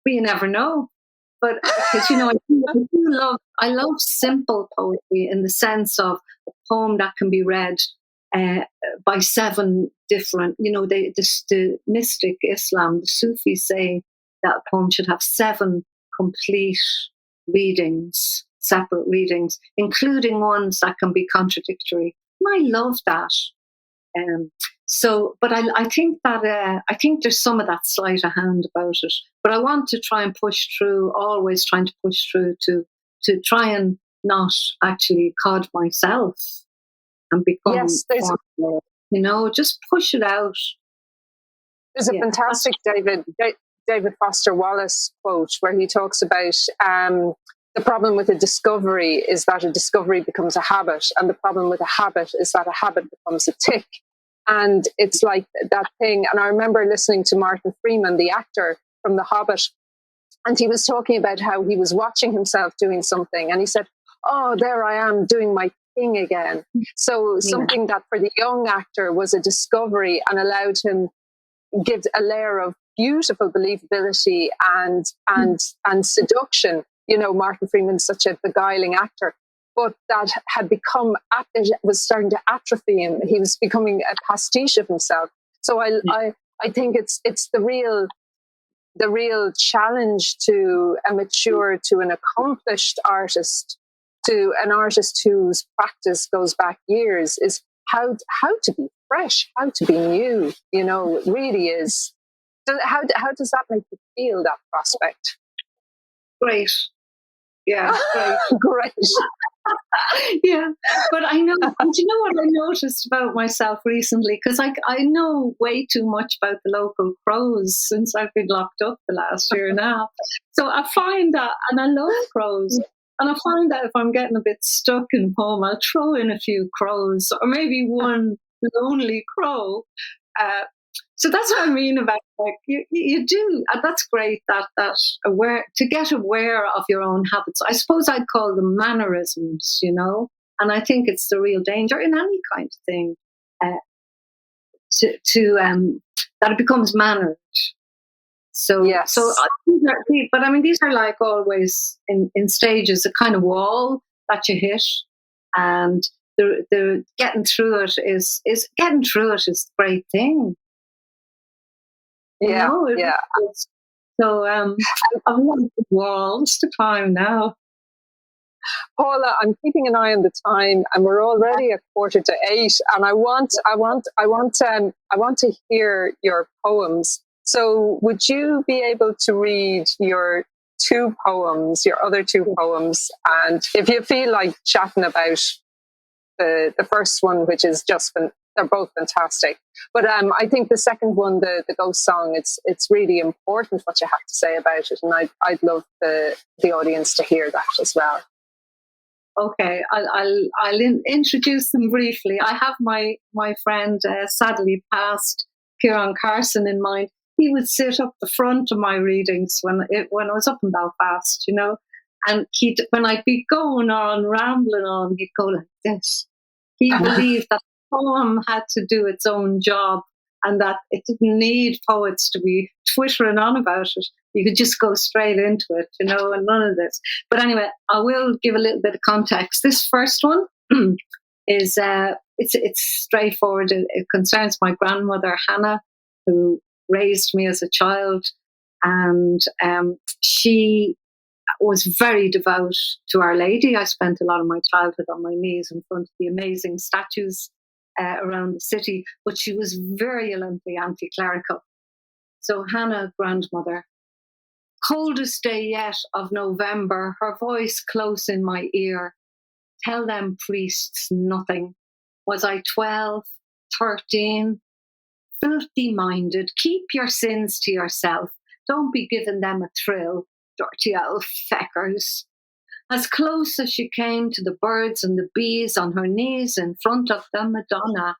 but you never know. But because, you know, I love simple poetry in the sense of a poem that can be read by 7 different, you know, the mystic Islam, the Sufis say that a poem should have 7 complete readings, separate readings, including ones that can be contradictory. And I love that. But I think that I think there's some of that sleight of hand about it. But I want to try and push through, always trying to push through to try and not actually cod myself and become, you know, just push it out. There's a fantastic David Foster Wallace quote where he talks about the problem with a discovery is that a discovery becomes a habit, and the problem with a habit is that a habit becomes a tic. And it's like that thing. And I remember listening to Martin Freeman, the actor from The Hobbit, and he was talking about how he was watching himself doing something, and he said, "Oh, there I am doing my thing again." So something that for the young actor was a discovery and allowed him give a layer of beautiful believability and seduction. You know, Martin Freeman's such a beguiling actor, but that had it was starting to atrophy him. He was becoming a pastiche of himself. So I think it's the real challenge to a mature, to an accomplished artist, to an artist whose practice goes back years, is how to be fresh, how to be new. You know, it really is. So how does that make you feel, that prospect? Great. Yeah, great. Great. Yeah, but I know, do you know what I noticed about myself recently? Because I know way too much about the local crows since I've been locked up the last year and a half. So I find that, and I love crows, and I find that if I'm getting a bit stuck in a poem, I'll throw in a few crows, or maybe one lonely crow. So that's what I mean about, like, you do, and that's great, that aware, to get aware of your own habits. I suppose I'd call them mannerisms, you know, and I think it's the real danger in any kind of thing, that it becomes mannered. So Yes. but I mean, these are like always in stages, a kind of wall that you hit, and the getting through it is the great thing. Yeah, yeah. So I've got walls to climb now. Paula, I'm keeping an eye on the time, and we're already at 7:45, and I want to hear your poems. So, would you be able to read your other two poems, and if you feel like chatting about the first one, which is just they're both fantastic. But I think the second one, the Ghost Song, it's really important what you have to say about it, and I'd love the audience to hear that as well. Okay, I'll introduce them briefly. I have my friend, sadly passed, Kieran Carson, in mind. He would sit up the front of my readings when I was up in Belfast, you know, and when I'd be going on, rambling on, he'd go like this. He believed that the poem had to do its own job, and that it didn't need poets to be twittering on about it. You could just go straight into it, you know, and none of this. But anyway, I will give a little bit of context. This first one is it's straightforward. It concerns my grandmother Hannah, who raised me as a child, and she was very devout to Our Lady. I spent a lot of my childhood on my knees in front of the amazing statues around the city, but she was virulently anti-clerical. So Hannah, grandmother, coldest day yet of November, her voice close in my ear. Tell them priests nothing. Was I 12, 13? Filthy minded, keep your sins to yourself. Don't be giving them a thrill, dirty old feckers. As close as she came to the birds and the bees, on her knees in front of the Madonna,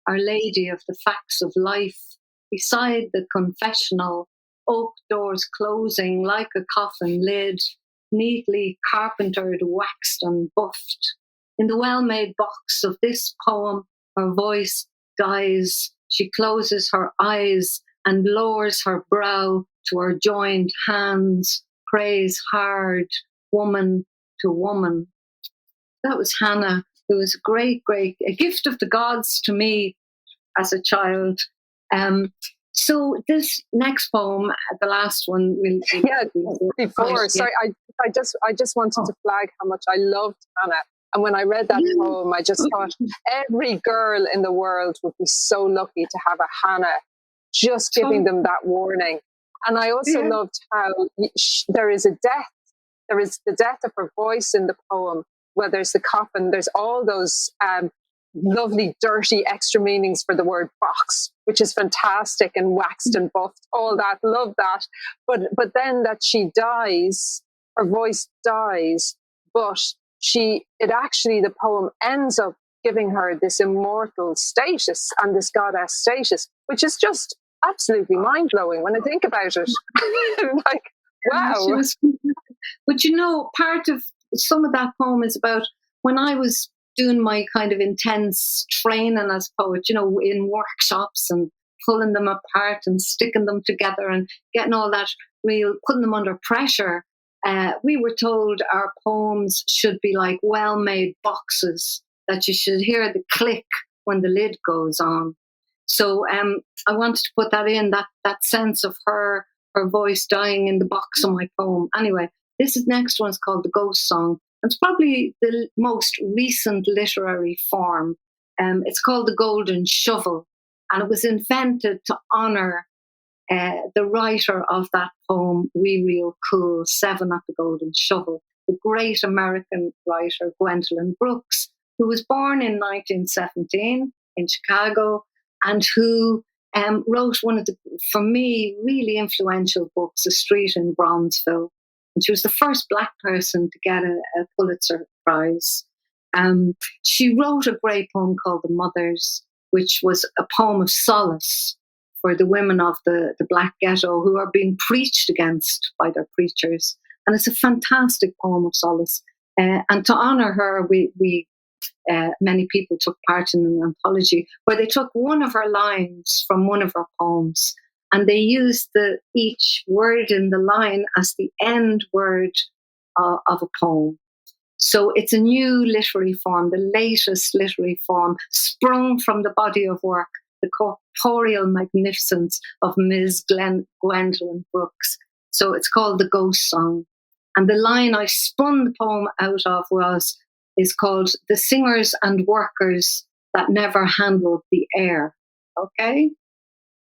Our Lady of the Facts of Life, beside the confessional, oak doors closing like a coffin lid, neatly carpentered, waxed and buffed. In the well-made box of this poem, her voice dies. She closes her eyes and lowers her brow to her joined hands, prays hard, woman to woman. That was Hannah, who was a gift of the gods to me as a child. So this next poem, the last one, sorry, I just wanted to flag how much I loved Hannah. And when I read that poem, I just thought every girl in the world would be so lucky to have a Hannah just giving them that warning. And I also loved how there is a death. There is the death of her voice in the poem, where there's the coffin, there's all those lovely, dirty extra meanings for the word box, which is fantastic, and waxed and buffed, all that, love that. But then that she dies, her voice dies, but the poem ends up giving her this immortal status and this goddess status, which is just absolutely mind-blowing when I think about it. Like, wow. But you know, part of some of that poem is about when I was doing my kind of intense training as a poet, you know, in workshops and pulling them apart and sticking them together and getting all that putting them under pressure. We were told our poems should be like well-made boxes, that you should hear the click when the lid goes on. So I wanted to put that in, that sense of her voice dying in the box of my poem. Anyway, this next one's called The Ghost Song. It's probably the most recent literary form. It's called The Golden Shovel, and it was invented to honour the writer of that poem, We Real Cool, 7 at the Golden Shovel. the great American writer Gwendolyn Brooks, who was born in 1917 in Chicago and who wrote one of the, for me, really influential books, A Street in Bronzeville. And she was the first Black person to get a Pulitzer Prize. She wrote a great poem called The Mothers, which was a poem of solace for the women of the Black ghetto who are being preached against by their preachers. And it's a fantastic poem of solace. And to honour her, we many people took part in an anthology where they took one of her lines from one of her poems and they used each word in the line as the end word of a poem. So it's a new literary form, the latest literary form, sprung from the body of work, the corporeal magnificence of Ms. Gwendolyn Brooks. So it's called The Ghost Song. And the line I spun the poem out of is called The Singers and Workers That Never Handled the Air. Okay?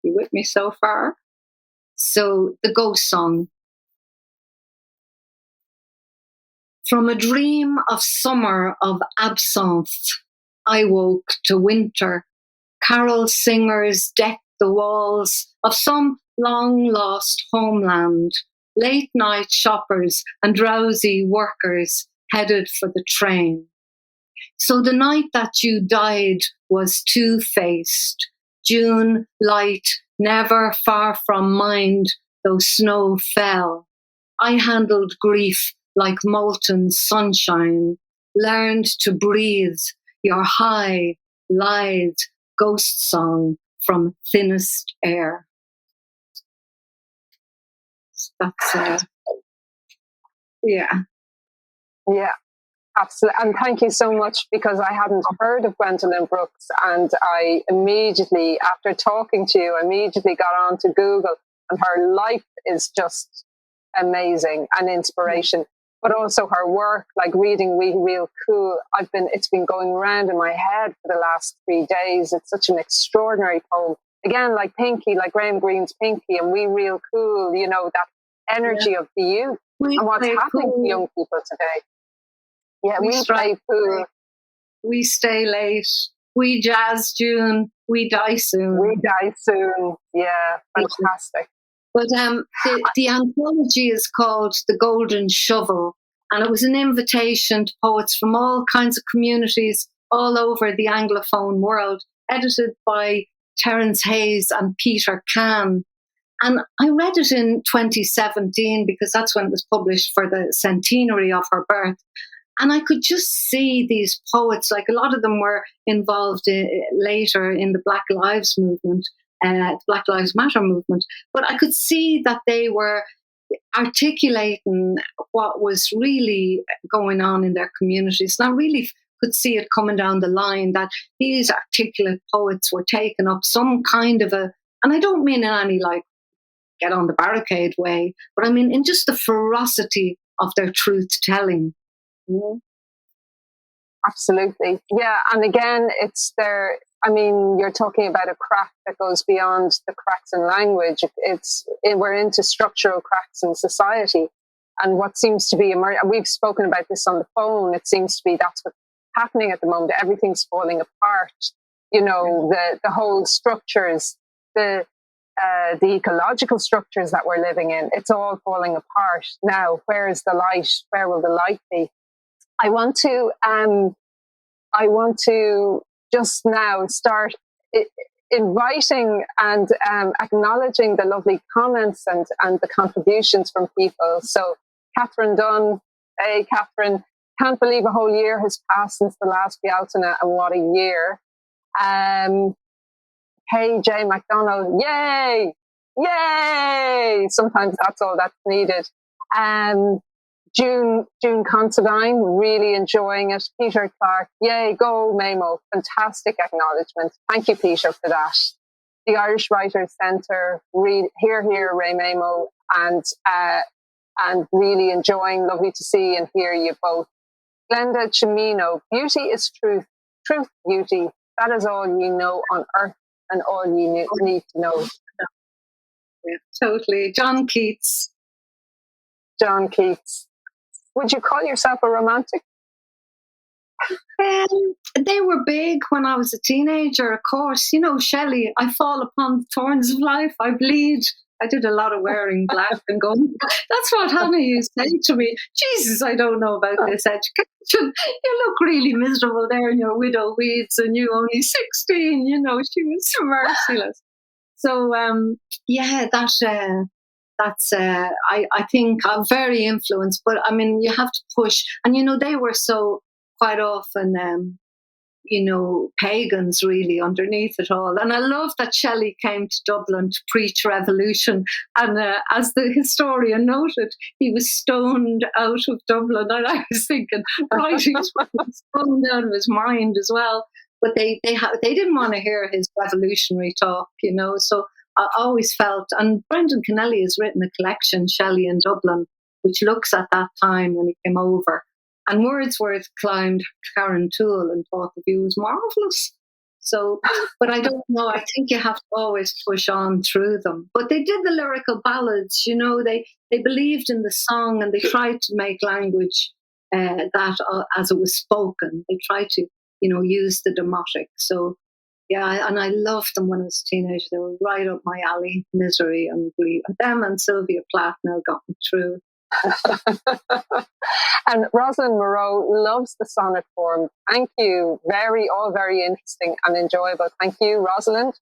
You with me so far? So, The Ghost Song. From a dream of summer of absinthe, I woke to winter. Carol singers decked the walls of some long-lost homeland. Late-night shoppers and drowsy workers headed for the train. So the night that you died was two-faced. June light, never far from mind, though snow fell. I handled grief like molten sunshine, learned to breathe your high, lithe ghost song from thinnest air. That's, yeah. Yeah, absolutely. And thank you so much, because I hadn't heard of Gwendolyn Brooks, and I immediately, after talking to you, immediately got on to Google, and her life is just amazing and inspiration. But also her work, like reading We Real Cool, it's been going around in my head for the last 3 days. It's such an extraordinary poem. Again, like Pinky, like Graham Greene's Pinky and We Real Cool, you know, that energy of the youth and what's happening to young people today. Yeah, we play pool. We stay late. We jazz June. We die soon. We die soon. Yeah, fantastic. But the anthology is called The Golden Shovel, and it was an invitation to poets from all kinds of communities all over the Anglophone world, edited by Terence Hayes and Peter Kahn. And I read it in 2017 because that's when it was published for the centenary of her birth. And I could just see these poets, like a lot of them were involved later in the Black Lives movement, Black Lives Matter movement. But I could see that they were articulating what was really going on in their communities. And I really could see it coming down the line that these articulate poets were taking up some kind of and I don't mean in any like get on the barricade way, but I mean in just the ferocity of their truth telling. Mm-hmm. Absolutely. Yeah. And again, you're talking about a crack that goes beyond the cracks in language. We're into structural cracks in society. And what seems to be we've spoken about this on the phone, it seems to be that's what's happening at the moment. Everything's falling apart. You know, the whole structures, the ecological structures that we're living in, it's all falling apart. Now, where is the light? Where will the light be? I want to just now start inviting and acknowledging the lovely comments and the contributions from people. So Catherine Dunn, hey Catherine, can't believe a whole year has passed since the last Bealtaine, and what a year. Hey Jay McDonald, yay, sometimes that's all that's needed. June Considine, really enjoying it. Peter Clark, yay, go Mamo, fantastic acknowledgement. Thank you, Peter, for that. The Irish Writers Centre, hear, Ray Mamo, and really enjoying, lovely to see and hear you both. Glenda Chimino, beauty is truth, beauty, that is all you know on earth and all you need to know. Yeah, totally. John Keats. Would you call yourself a romantic? They were big when I was a teenager, of course. You know, Shelley, I fall upon the thorns of life, I bleed. I did a lot of wearing black and going. That's what Hannah used to say to me. Jesus, I don't know about this education. You look really miserable there in your widow weeds and you only 16. You know, she was merciless. So, yeah, that's, I think I'm very influenced. But I mean, you have to push. And, you know, they were so quite often, you know, pagans really underneath it all. And I love that Shelley came to Dublin to preach revolution. And as the historian noted, he was stoned out of Dublin. And I was thinking, right, he was stoned out of his mind as well. But they didn't want to hear his revolutionary talk, you know. So I always felt, and Brendan Kennelly has written a collection, Shelley in Dublin, which looks at that time when he came over. And Wordsworth climbed Carrauntoohil and thought the view was marvellous. So, but I don't know. I think you have to always push on through them. But they did the lyrical ballads, you know. They believed in the song and they tried to make language that as it was spoken. They tried to, you know, use the demotic. So, yeah, and I loved them when I was a teenager. They were right up my alley, Misery and Grief. Them and Sylvia Plath now got me through. And Rosalind Moreau loves the sonnet form. Thank you. All very interesting and enjoyable. Thank you, Rosalind.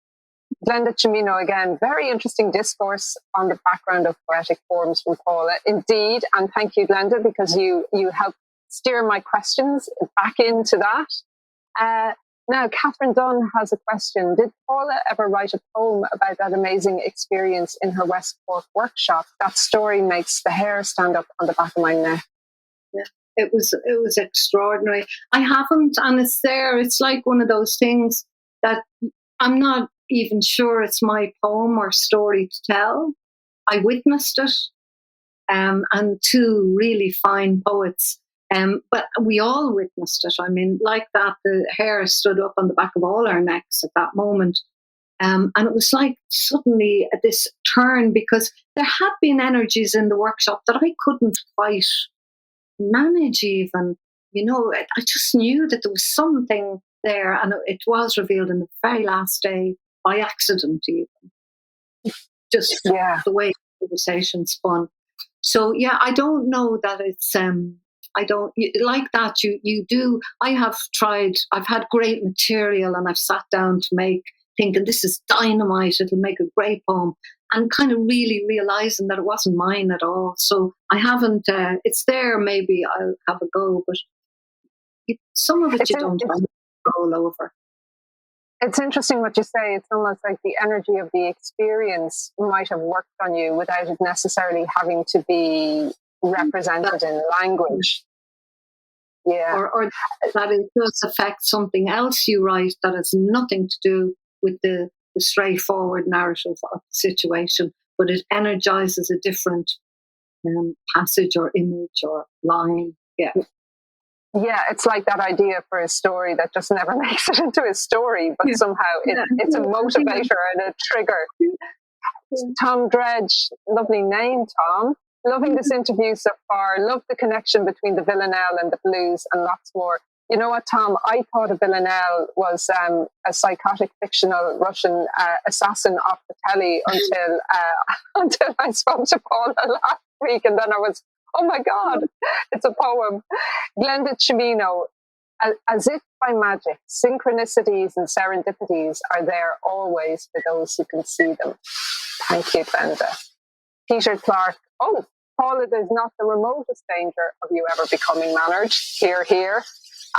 Glenda Cimino again, very interesting discourse on the background of poetic forms from Paula. Indeed, and thank you, Glenda, because you helped steer my questions back into that. Now, Catherine Dunn has a question. Did Paula ever write a poem about that amazing experience in her West Cork workshop? That story makes the hair stand up on the back of my neck. Yeah, it was extraordinary. I haven't, and it's there. It's like one of those things that I'm not even sure it's my poem or story to tell. I witnessed it, and two really fine poets. But we all witnessed it. I mean, like that, the hair stood up on the back of all our necks at that moment. And it was like suddenly this turn, because there had been energies in the workshop that I couldn't quite manage even. You know, I just knew that there was something there, and it was revealed in the very last day by accident even. Just the way the conversation spun. So, yeah, I don't know that it's... I don't like that. You do. I have tried. I've had great material, and I've sat down to make, thinking this is dynamite. It'll make a great poem, and kind of really realizing that it wasn't mine at all. So I haven't. It's there. Maybe I'll have a go, but some of it you don't have control over. It's interesting what you say. It's almost like the energy of the experience might have worked on you without it necessarily having to be represented in language. Yeah. Or that it does affect something else you write that has nothing to do with the straightforward narrative of the situation, but it energizes a different passage or image or line. Yeah. Yeah, it's like that idea for a story that just never makes it into a story, but somehow it's a motivator and a trigger. Tom Dredge, lovely name, Tom. Loving this interview so far. Love the connection between the villanelle and the blues and lots more. You know what, Tom? I thought a villanelle was a psychotic fictional Russian assassin off the telly until I spoke to Paula last week, and then I was, oh my God, it's a poem. Glenda Cimino, as if by magic, synchronicities and serendipities are there always for those who can see them. Thank you, Glenda. Peter Clark, oh, Paula, there's not the remotest danger of you ever becoming mannered. Hear, hear.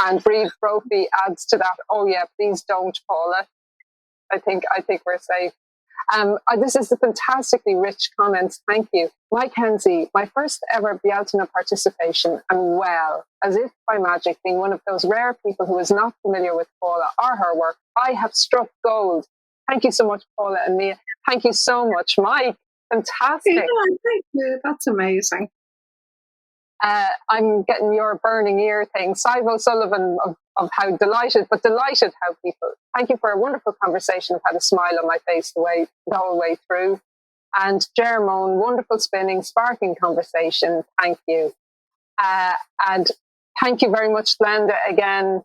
And Breed Brophy adds to that, oh yeah, please don't, Paula. I think we're safe. This is a fantastically rich comments. Thank you. Mike Hensley, my first ever Bealtaine participation, and well, as if by magic, being one of those rare people who is not familiar with Paula or her work, I have struck gold. Thank you so much, Paula and Mia. Thank you so much, Mike. Fantastic. Yeah, thank you. That's amazing. I'm getting your burning ear thing. Sive O'Sullivan of how delighted how people. Thank you for a wonderful conversation. I've had a smile on my face the whole way through. And Jermone, wonderful spinning, sparking conversation. Thank you. And thank you very much, Glenda, again,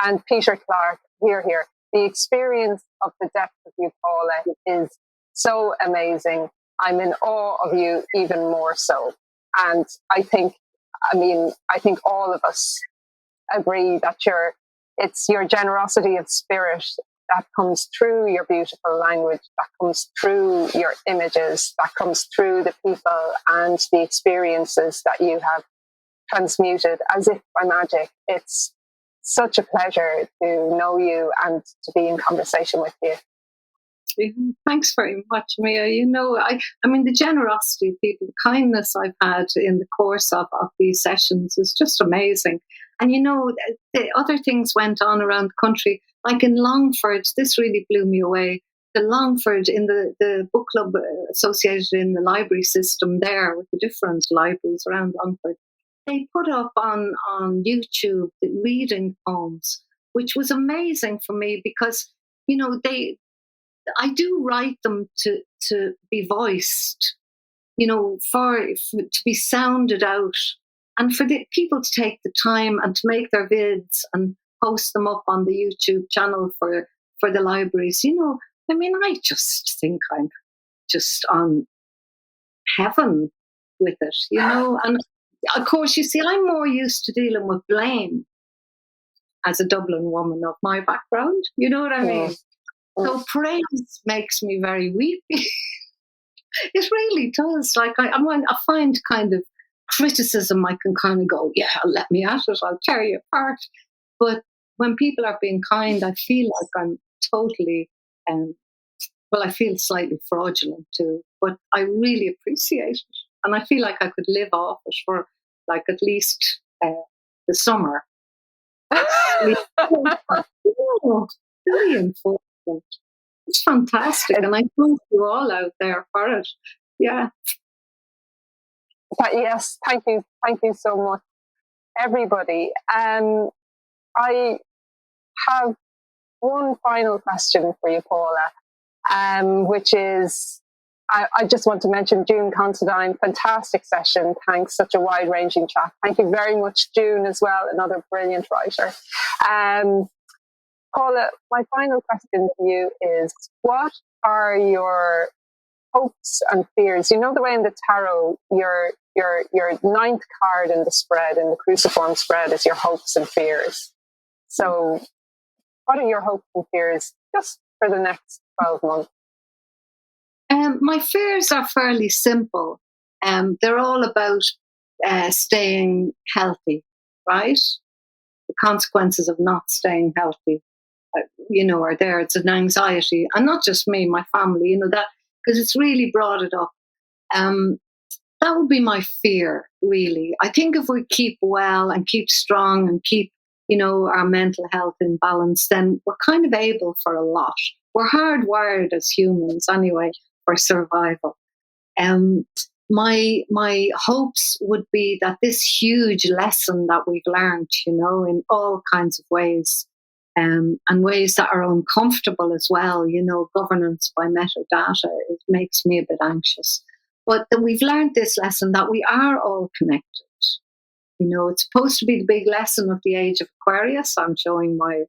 and Peter Clark, here. The experience of the depth of you, Paula, is so amazing. I'm in awe of you even more so. And I think all of us agree that it's your generosity of spirit that comes through your beautiful language, that comes through your images, that comes through the people and the experiences that you have transmuted as if by magic. It's such a pleasure to know you and to be in conversation with you. Thanks very much, Mia. I mean, the generosity of people, the kindness I've had in the course of these sessions is just amazing. And, the other things went on around the country, like in Longford. This really blew me away. The Longford, in the book club associated in the library system there with the different libraries around Longford, they put up on YouTube the reading poems, which was amazing for me because, I do write them to be voiced, to be sounded out, and for the people to take the time and to make their vids and post them up on the YouTube channel for the libraries. I just think I'm just on heaven with it, and of course, you see, I'm more used to dealing with blame as a Dublin woman of my background. You know what I mean? So praise makes me very weepy. It really does. Like I find kind of criticism, I can kind of go, yeah, let me at it, I'll tear you apart. But when people are being kind, I feel like I'm totally, I feel slightly fraudulent too. But I really appreciate it. And I feel like I could live off it for like at least the summer. Really important. It's fantastic, and I thank you all out there for it. Yeah. Yes, thank you so much, everybody. I have one final question for you, Paula, which is, I just want to mention June Considine, fantastic session. Thanks, such a wide-ranging chat. Thank you very much, June, as well, another brilliant writer. Paula, my final question to you is, what are your hopes and fears? The way in the tarot, your ninth card in the spread, in the cruciform spread, is your hopes and fears. So what are your hopes and fears just for the next 12 months? My fears are fairly simple. They're all about staying healthy, right? The consequences of not staying healthy, are there. It's an anxiety, and not just me, my family, that, because it's really brought it up. That would be my fear, really. I think if we keep well and keep strong and keep, our mental health in balance, then we're kind of able for a lot. We're hardwired as humans anyway for survival. My hopes would be that this huge lesson that we've learned, in all kinds of ways, and ways that are uncomfortable as well, governance by metadata, it makes me a bit anxious. But that we've learned this lesson that we are all connected. It's supposed to be the big lesson of the age of Aquarius. I'm showing my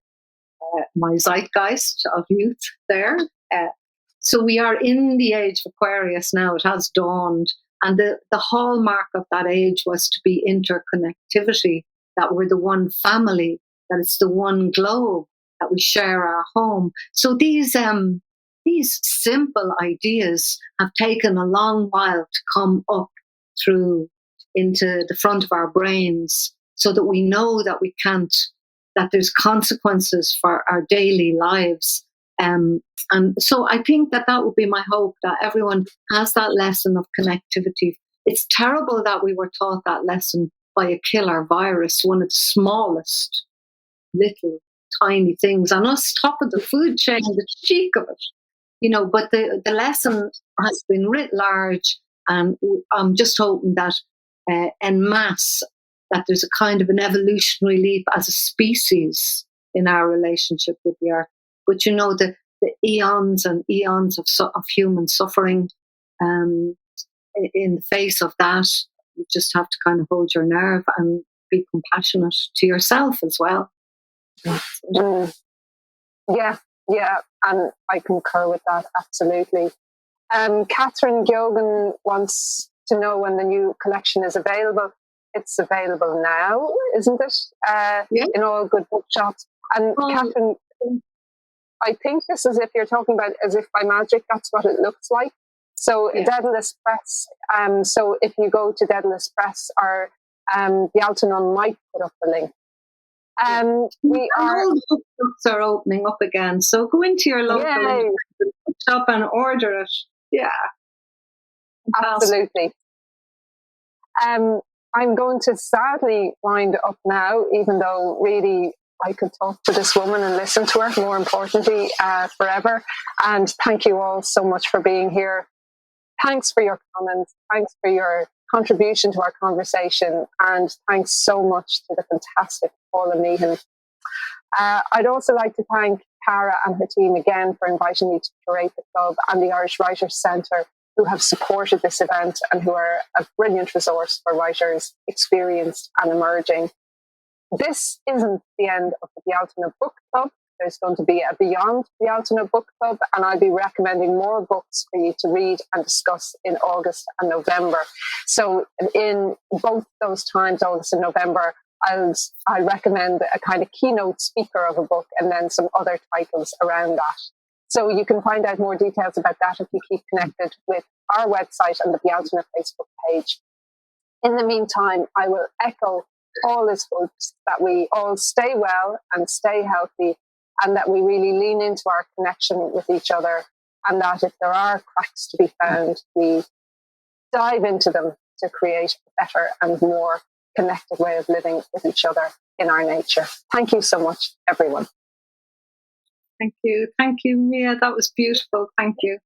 zeitgeist of youth there. So we are in the age of Aquarius now. It has dawned. And the hallmark of that age was to be interconnectivity, that we're the one family, that it's the one globe, that we share our home. So these simple ideas have taken a long while to come up through into the front of our brains, so that we know that that there's consequences for our daily lives. And so I think that would be my hope, that everyone has that lesson of connectivity. It's terrible that we were taught that lesson by a killer virus, one of the smallest little tiny things, and us top of the food chain, the cheek of it. But the lesson has been writ large, and I'm just hoping that en masse, that there's a kind of an evolutionary leap as a species in our relationship with the earth. But the eons and eons of human suffering, in the face of that, you just have to kind of hold your nerve and be compassionate to yourself as well. Mm. Yeah, and I concur with that, absolutely. Catherine Gilgan wants to know when the new collection is available. It's available now, isn't it? In all good bookshops. And Catherine, I think this is, if you're talking about As If by Magic, that's what it looks like. So Daedalus Press. So if you go to Daedalus Press, or the Altanon might put up the link. All the bookshops are opening up again, so go into your local bookshop and order it. Yeah, absolutely. I'm going to sadly wind up now, even though really I could talk to this woman and listen to her, more importantly, forever. And thank you all so much for being here. Thanks for your comments. Thanks for your contribution to our conversation. And thanks so much to the fantastic Paula Meehan. I'd also like to thank Tara and her team again for inviting me to curate the club, and the Irish Writers Centre, who have supported this event and who are a brilliant resource for writers experienced and emerging. This isn't the end of the Bealtaine Book Club. There's going to be a Beyond Bealtaine Book Club, and I'll be recommending more books for you to read and discuss in August and November. So in both those times, August and November, I recommend a kind of keynote speaker of a book and then some other titles around that. So you can find out more details about that if you keep connected with our website and the Bealtaine Facebook page. In the meantime, I will echo Paula's hopes that we all stay well and stay healthy, and that we really lean into our connection with each other, and that if there are cracks to be found, we dive into them to create a better and more connected way of living with each other in our nature. Thank you so much, everyone. Thank you, Mia. That was beautiful. Thank you.